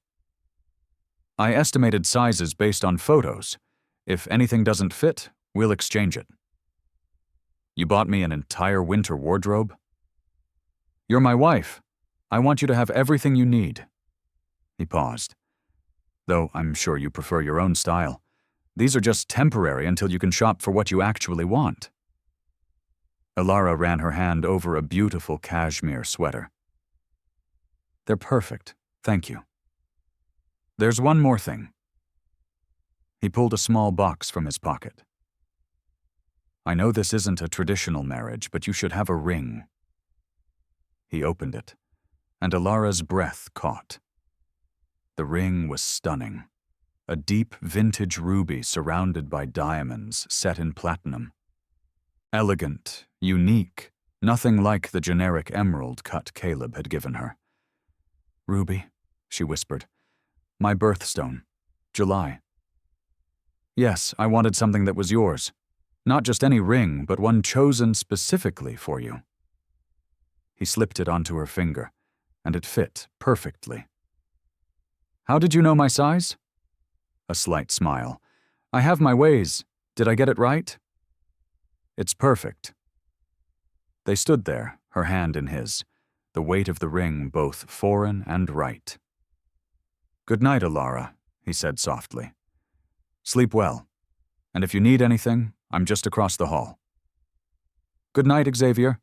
I estimated sizes based on photos. If anything doesn't fit, we'll exchange it. You bought me an entire winter wardrobe? You're my wife. I want you to have everything you need. He paused. Though I'm sure you prefer your own style. These are just temporary until you can shop for what you actually want. Elara ran her hand over a beautiful cashmere sweater. They're perfect, thank you. There's one more thing. He pulled a small box from his pocket. I know this isn't a traditional marriage, but you should have a ring. He opened it, and Elara's breath caught. The ring was stunning. A deep vintage ruby surrounded by diamonds set in platinum. Elegant, unique, nothing like the generic emerald cut Caleb had given her. Ruby, she whispered. My birthstone. July. Yes, I wanted something that was yours. Not just any ring, but one chosen specifically for you. He slipped it onto her finger, and it fit perfectly. How did you know my size? A slight smile. I have my ways. Did I get it right? It's perfect. They stood there, her hand in his, the weight of the ring both foreign and right. Good night, Elara, he said softly. Sleep well, and if you need anything, I'm just across the hall. Good night, Xavier.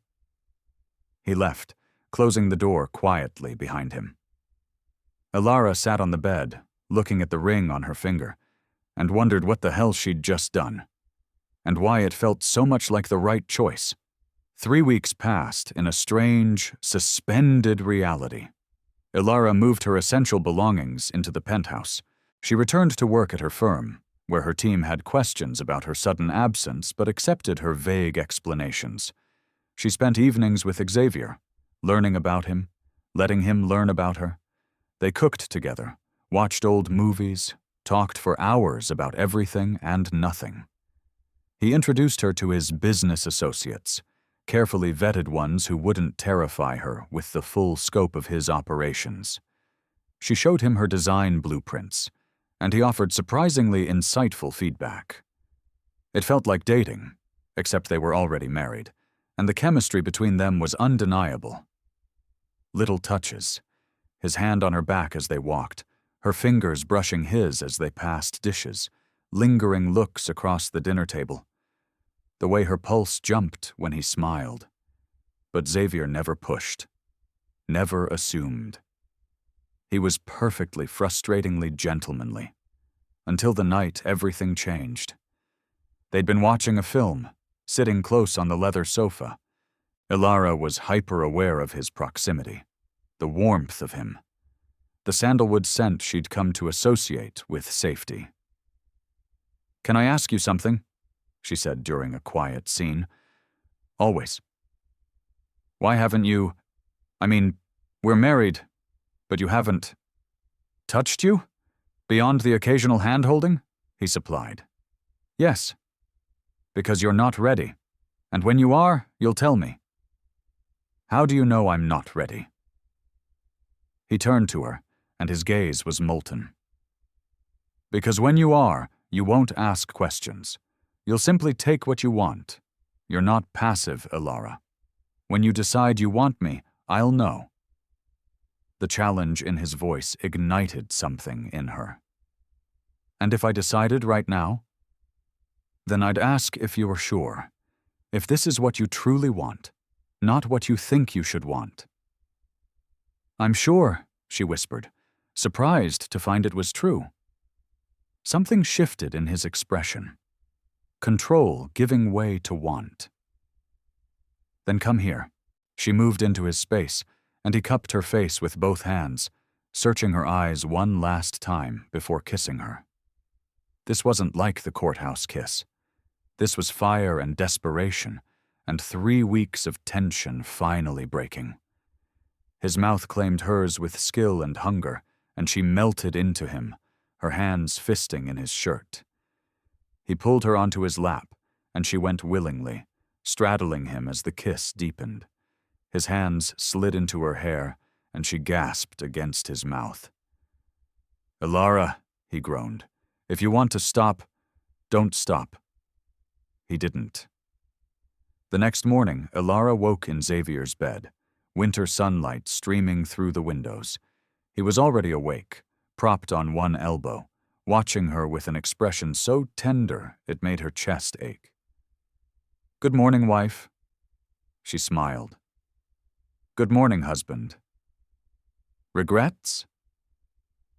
He left, closing the door quietly behind him. Elara sat on the bed, looking at the ring on her finger, and wondered what the hell she'd just done, and why it felt so much like the right choice. 3 weeks passed in a strange, suspended reality. Elara moved her essential belongings into the penthouse. She returned to work at her firm, where her team had questions about her sudden absence but accepted her vague explanations. She spent evenings with Xavier, learning about him, letting him learn about her. They cooked together, watched old movies, talked for hours about everything and nothing. He introduced her to his business associates, carefully vetted ones who wouldn't terrify her with the full scope of his operations. She showed him her design blueprints, and he offered surprisingly insightful feedback. It felt like dating, except they were already married, and the chemistry between them was undeniable. Little touches, his hand on her back as they walked, her fingers brushing his as they passed dishes, lingering looks across the dinner table. The way her pulse jumped when he smiled. But Xavier never pushed, never assumed. He was perfectly, frustratingly gentlemanly. Until the night everything changed. They'd been watching a film, sitting close on the leather sofa. Elara was hyper-aware of his proximity, the warmth of him, the sandalwood scent she'd come to associate with safety. Can I ask you something? She said during a quiet scene. Always. Why haven't you... we're married, but you haven't... touched you? Beyond the occasional hand-holding? He supplied. Yes. Because you're not ready. And when you are, you'll tell me. How do you know I'm not ready? He turned to her, and his gaze was molten. Because when you are, you won't ask questions. You'll simply take what you want. You're not passive, Ilara. When you decide you want me, I'll know. The challenge in his voice ignited something in her. And if I decided right now? Then I'd ask if you were sure. If this is what you truly want, not what you think you should want. I'm sure, she whispered, surprised to find it was true. Something shifted in his expression. Control giving way to want. Then come here. She moved into his space, and he cupped her face with both hands, searching her eyes one last time before kissing her. This wasn't like the courthouse kiss. This was fire and desperation, and 3 weeks of tension finally breaking. His mouth claimed hers with skill and hunger, and she melted into him, her hands fisting in his shirt. He pulled her onto his lap, and she went willingly, straddling him as the kiss deepened. His hands slid into her hair, and she gasped against his mouth. Ilara, he groaned, if you want to stop, don't stop. He didn't. The next morning, Ilara woke in Xavier's bed, winter sunlight streaming through the windows. He was already awake, propped on one elbow, watching her with an expression so tender it made her chest ache. Good morning, wife. She smiled. Good morning, husband. Regrets?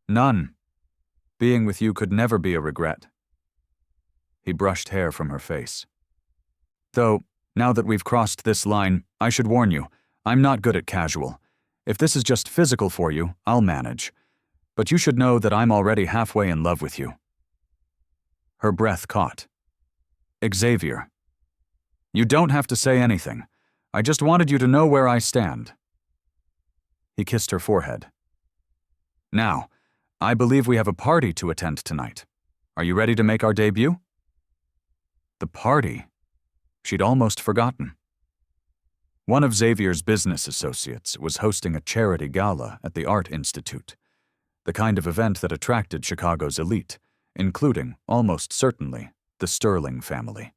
None. Being with you could never be a regret. He brushed hair from her face. Though, now that we've crossed this line, I should warn you, I'm not good at casual. If this is just physical for you, I'll manage. But you should know that I'm already halfway in love with you. Her breath caught. Xavier. You don't have to say anything. I just wanted you to know where I stand. He kissed her forehead. Now, I believe we have a party to attend tonight. Are you ready to make our debut? The party? She'd almost forgotten. One of Xavier's business associates was hosting a charity gala at the Art Institute, the kind of event that attracted Chicago's elite, including, almost certainly, the Sterling family.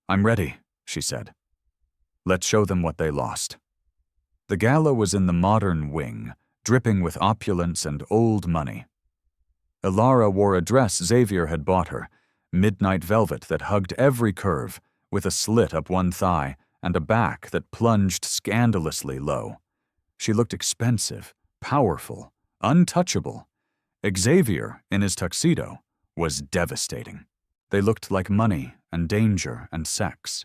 I'm ready, she said. Let's show them what they lost. The gala was in the modern wing, dripping with opulence and old money. Ilara wore a dress Xavier had bought her, midnight velvet that hugged every curve, with a slit up one thigh and a back that plunged scandalously low. She looked expensive, powerful, untouchable. Xavier, in his tuxedo, was devastating. They looked like money and danger and sex,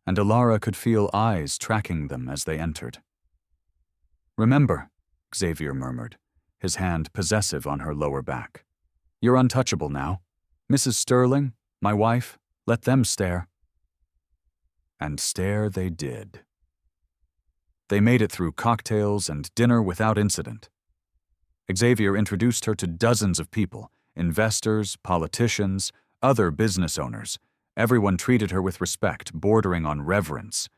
and Ilara could feel eyes tracking them as they entered. Remember, Xavier murmured, his hand possessive on her lower back. You're untouchable now. Mrs. Sterling, my wife, let them stare. And stare they did. They made it through cocktails and dinner without incident. Xavier introduced her to dozens of people, investors, politicians, other business owners. Everyone treated her with respect, bordering on reverence,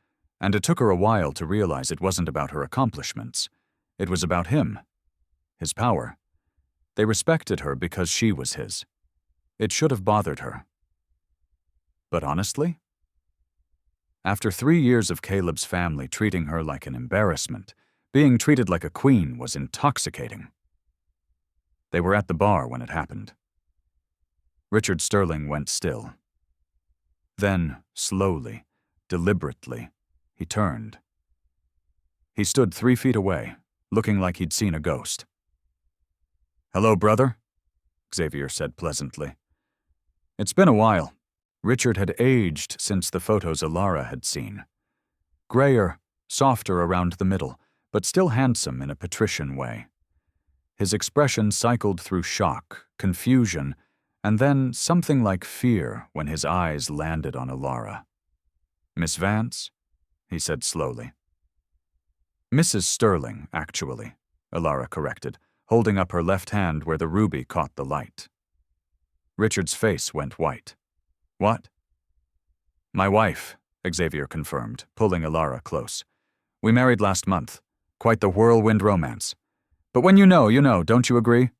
and it took her a while to realize it wasn't about her accomplishments. It was about him, his power. They respected her because she was his. It should have bothered her. But honestly? After 3 years of Caleb's family treating her like an embarrassment, being treated like a queen was intoxicating. They were at the bar when it happened. Richard Sterling went still. Then, slowly, deliberately, he turned. He stood 3 feet away, looking like he'd seen a ghost. Hello, brother, Xavier said pleasantly. It's been a while. Richard had aged since the photos Ilara had seen. Grayer, softer around the middle, but still handsome in a patrician way. His expression cycled through shock, confusion, and then something like fear when his eyes landed on Alara. "Miss Vance?" he said slowly. "Mrs. Sterling, actually," Alara corrected, holding up her left hand where the ruby caught the light. Richard's face went white. "What?" "My wife," Xavier confirmed, pulling Alara close. "We married last month. Quite the whirlwind romance. But when you know, don't you agree?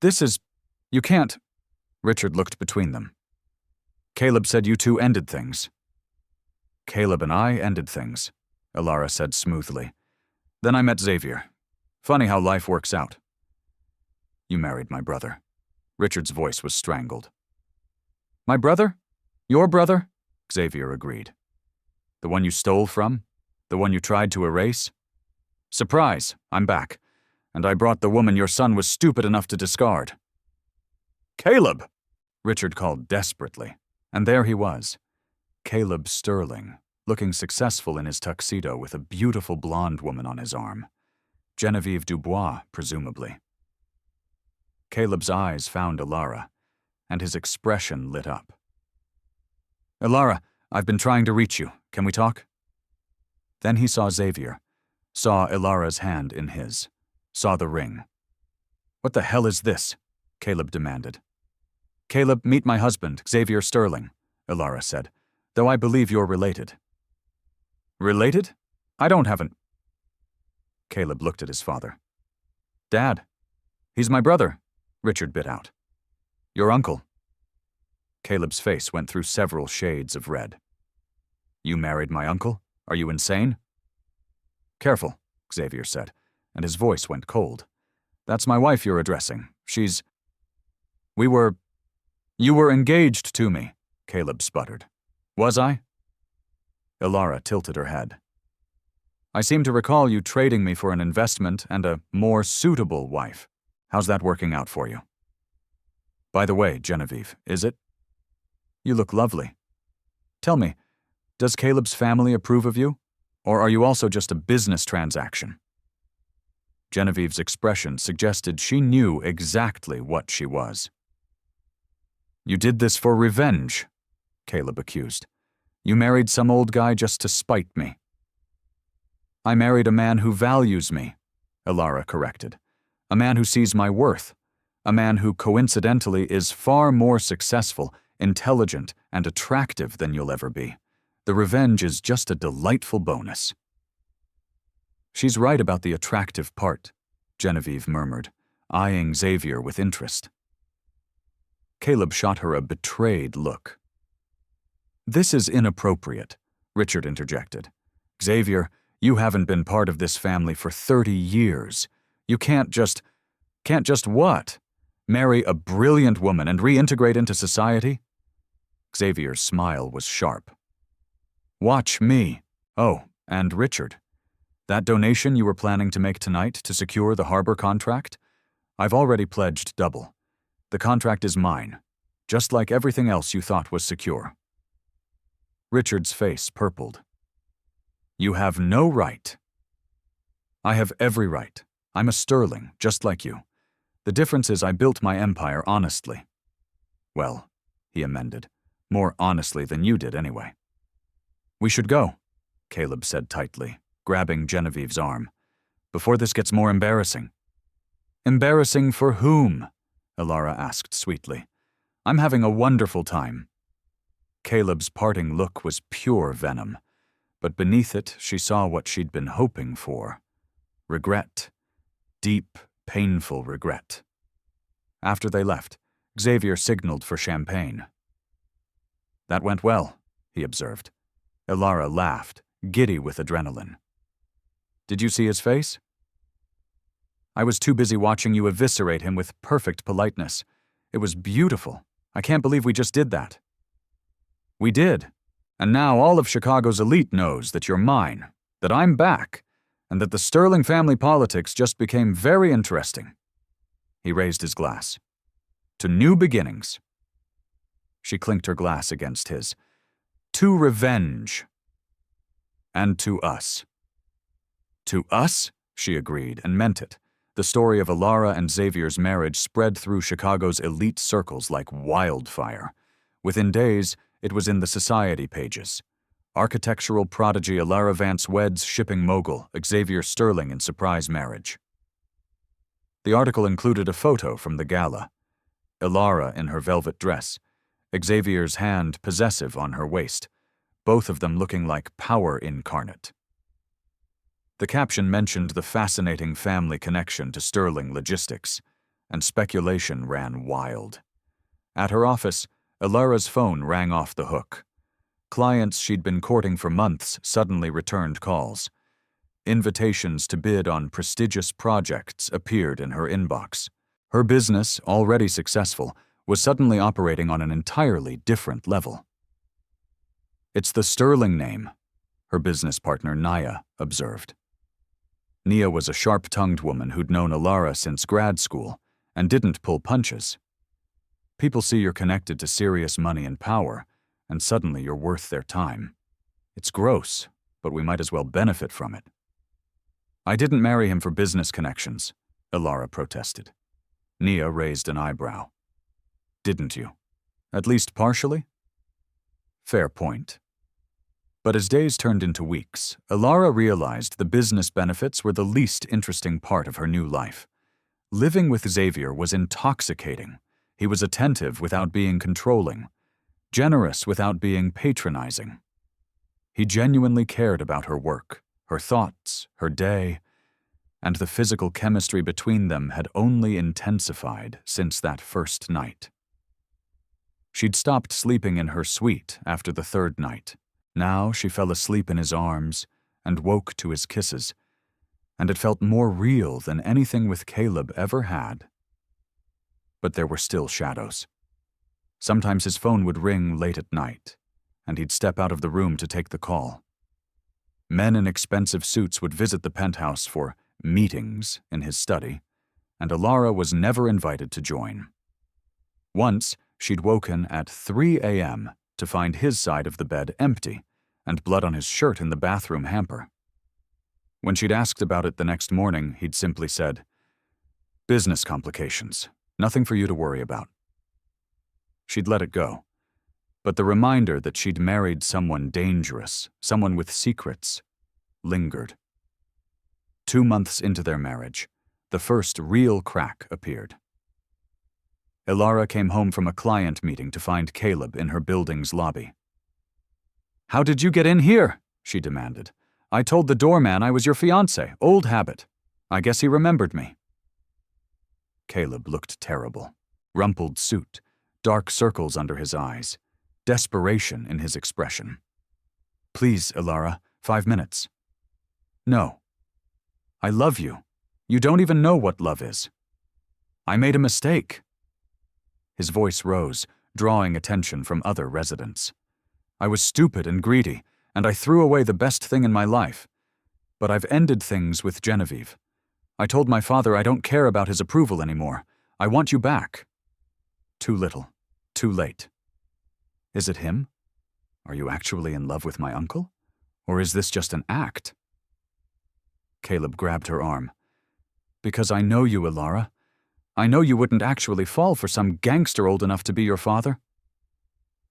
This is... you can't..." Richard looked between them. "Caleb said you two ended things." "Caleb and I ended things," Alara said smoothly. "Then I met Xavier. Funny how life works out." "You married my brother." Richard's voice was strangled. "My brother? Your brother?" Xavier agreed. "The one you stole from? The one you tried to erase? Surprise, I'm back, and I brought the woman your son was stupid enough to discard." "Caleb!" Richard called desperately, and there he was, Caleb Sterling, looking successful in his tuxedo with a beautiful blonde woman on his arm. Genevieve Dubois, presumably. Caleb's eyes found Alara, and his expression lit up. "Alara, I've been trying to reach you. Can we talk?" Then he saw Xavier, saw Alara's hand in his, saw the ring. "What the hell is this?" Caleb demanded. "Caleb, meet my husband, Xavier Sterling," Alara said, "though I believe you're related." "Related? I don't have an..." Caleb looked at his father. "Dad, he's my brother," Richard bit out. "Your uncle." Caleb's face went through several shades of red. "You married my uncle? Are you insane?" "Careful," Xavier said, and his voice went cold. "That's my wife you're addressing. She's..." You were engaged to me," Caleb sputtered. "Was I?" Alara tilted her head. "I seem to recall you trading me for an investment and a more suitable wife. How's that working out for you?" "By the way, Genevieve, is it?" "You look lovely. Tell me, does Caleb's family approve of you? Or are you also just a business transaction?" Genevieve's expression suggested she knew exactly what she was. "You did this for revenge," Caleb accused. "You married some old guy just to spite me." "I married a man who values me," Alara corrected. "A man who sees my worth. A man who coincidentally is far more successful, intelligent, and attractive than you'll ever be. The revenge is just a delightful bonus." "She's right about the attractive part," Genevieve murmured, eyeing Xavier with interest. Caleb shot her a betrayed look. "This is inappropriate," Richard interjected. "Xavier, you haven't been part of this family for 30 years. You can't just what? Marry a brilliant woman and reintegrate into society?" Xavier's smile was sharp. "Watch me. Oh, and Richard. That donation you were planning to make tonight to secure the harbor contract? I've already pledged double. The contract is mine, just like everything else you thought was secure." Richard's face purpled. "You have no right." "I have every right. I'm a Sterling, just like you. The difference is I built my empire honestly." "Well," he amended, "more honestly than you did anyway." "We should go," Caleb said tightly, grabbing Genevieve's arm, "before this gets more embarrassing." "Embarrassing for whom?" Alara asked sweetly. "I'm having a wonderful time." Caleb's parting look was pure venom, but beneath it she saw what she'd been hoping for. Regret. Deep, painful regret. After they left, Xavier signaled for champagne. "That went well," he observed. Alara laughed, giddy with adrenaline. "Did you see his face?" "I was too busy watching you eviscerate him with perfect politeness. It was beautiful. I can't believe we just did that." "We did. And now all of Chicago's elite knows that you're mine, that I'm back, and that the Sterling family politics just became very interesting." He raised his glass. "To new beginnings." She clinked her glass against his. "To revenge. And to us." "To us?" she agreed, and meant it. The story of Alara and Xavier's marriage spread through Chicago's elite circles like wildfire. Within days, it was in the society pages. Architectural prodigy Alara Vance weds shipping mogul Xavier Sterling in surprise marriage. The article included a photo from the gala. Alara in her velvet dress, Xavier's hand possessive on her waist, both of them looking like power incarnate. The caption mentioned the fascinating family connection to Sterling Logistics, and speculation ran wild. At her office, Alara's phone rang off the hook. Clients she'd been courting for months suddenly returned calls. Invitations to bid on prestigious projects appeared in her inbox. Her business, already successful, was suddenly operating on an entirely different level. "It's the Sterling name," her business partner Naya observed. Nia was a sharp-tongued woman who'd known Alara since grad school and didn't pull punches. People see you're connected to serious money and power, and suddenly you're worth their time. It's gross, but we might as well benefit from it. "I didn't marry him for business connections," Alara protested. Nia raised an eyebrow. "Didn't you? At least partially?" Fair point. But as days turned into weeks, Alara realized the business benefits were the least interesting part of her new life. Living with Xavier was intoxicating. He was attentive without being controlling, generous without being patronizing. He genuinely cared about her work, her thoughts, her day, and the physical chemistry between them had only intensified since that first night. She'd stopped sleeping in her suite after the third night. Now she fell asleep in his arms and woke to his kisses, and it felt more real than anything with Caleb ever had. But there were still shadows. Sometimes his phone would ring late at night, and he'd step out of the room to take the call. Men in expensive suits would visit the penthouse for meetings in his study, and Alara was never invited to join. Once, she'd woken at 3 a.m. to find his side of the bed empty and blood on his shirt in the bathroom hamper. When she'd asked about it the next morning, he'd simply said, "Business complications. Nothing for you to worry about." She'd let it go, but the reminder that she'd married someone dangerous, someone with secrets, lingered. 2 months into their marriage, the first real crack appeared. Alara came home from a client meeting to find Caleb in her building's lobby. "How did you get in here?" she demanded. "I told the doorman I was your fiancé. Old habit. I guess he remembered me." Caleb looked terrible. Rumpled suit, dark circles under his eyes, desperation in his expression. "Please, Alara, 5 minutes." "No. I love you. You don't even know what love is. I made a mistake." His voice rose, drawing attention from other residents. "I was stupid and greedy, and I threw away the best thing in my life. But I've ended things with Genevieve. I told my father I don't care about his approval anymore. I want you back." "Too little. Too late." "Is it him? Are you actually in love with my uncle? Or is this just an act?" Caleb grabbed her arm. "Because I know you, Alara. I know you wouldn't actually fall for some gangster old enough to be your father.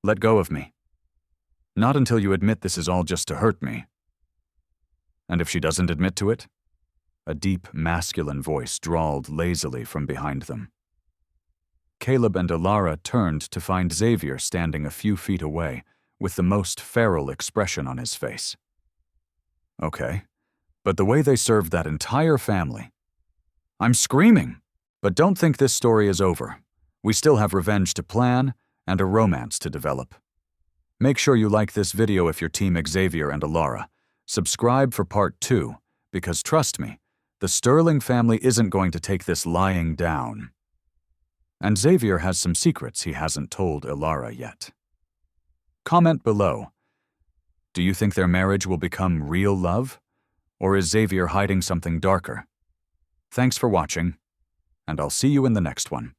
Let go of me. Not until you admit this is all just to hurt me." "And if she doesn't admit to it?" A deep, masculine voice drawled lazily from behind them. Caleb and Alara turned to find Xavier standing a few feet away, with the most feral expression on his face. Okay, but the way they served that entire family. I'm screaming, but don't think this story is over. We still have revenge to plan and a romance to develop. Make sure you like this video if you're Team Xavier and Alara. Subscribe for part 2, because trust me, the Sterling family isn't going to take this lying down. And Xavier has some secrets he hasn't told Alara yet. Comment below. Do you think their marriage will become real love? Or is Xavier hiding something darker? Thanks for watching, and I'll see you in the next one.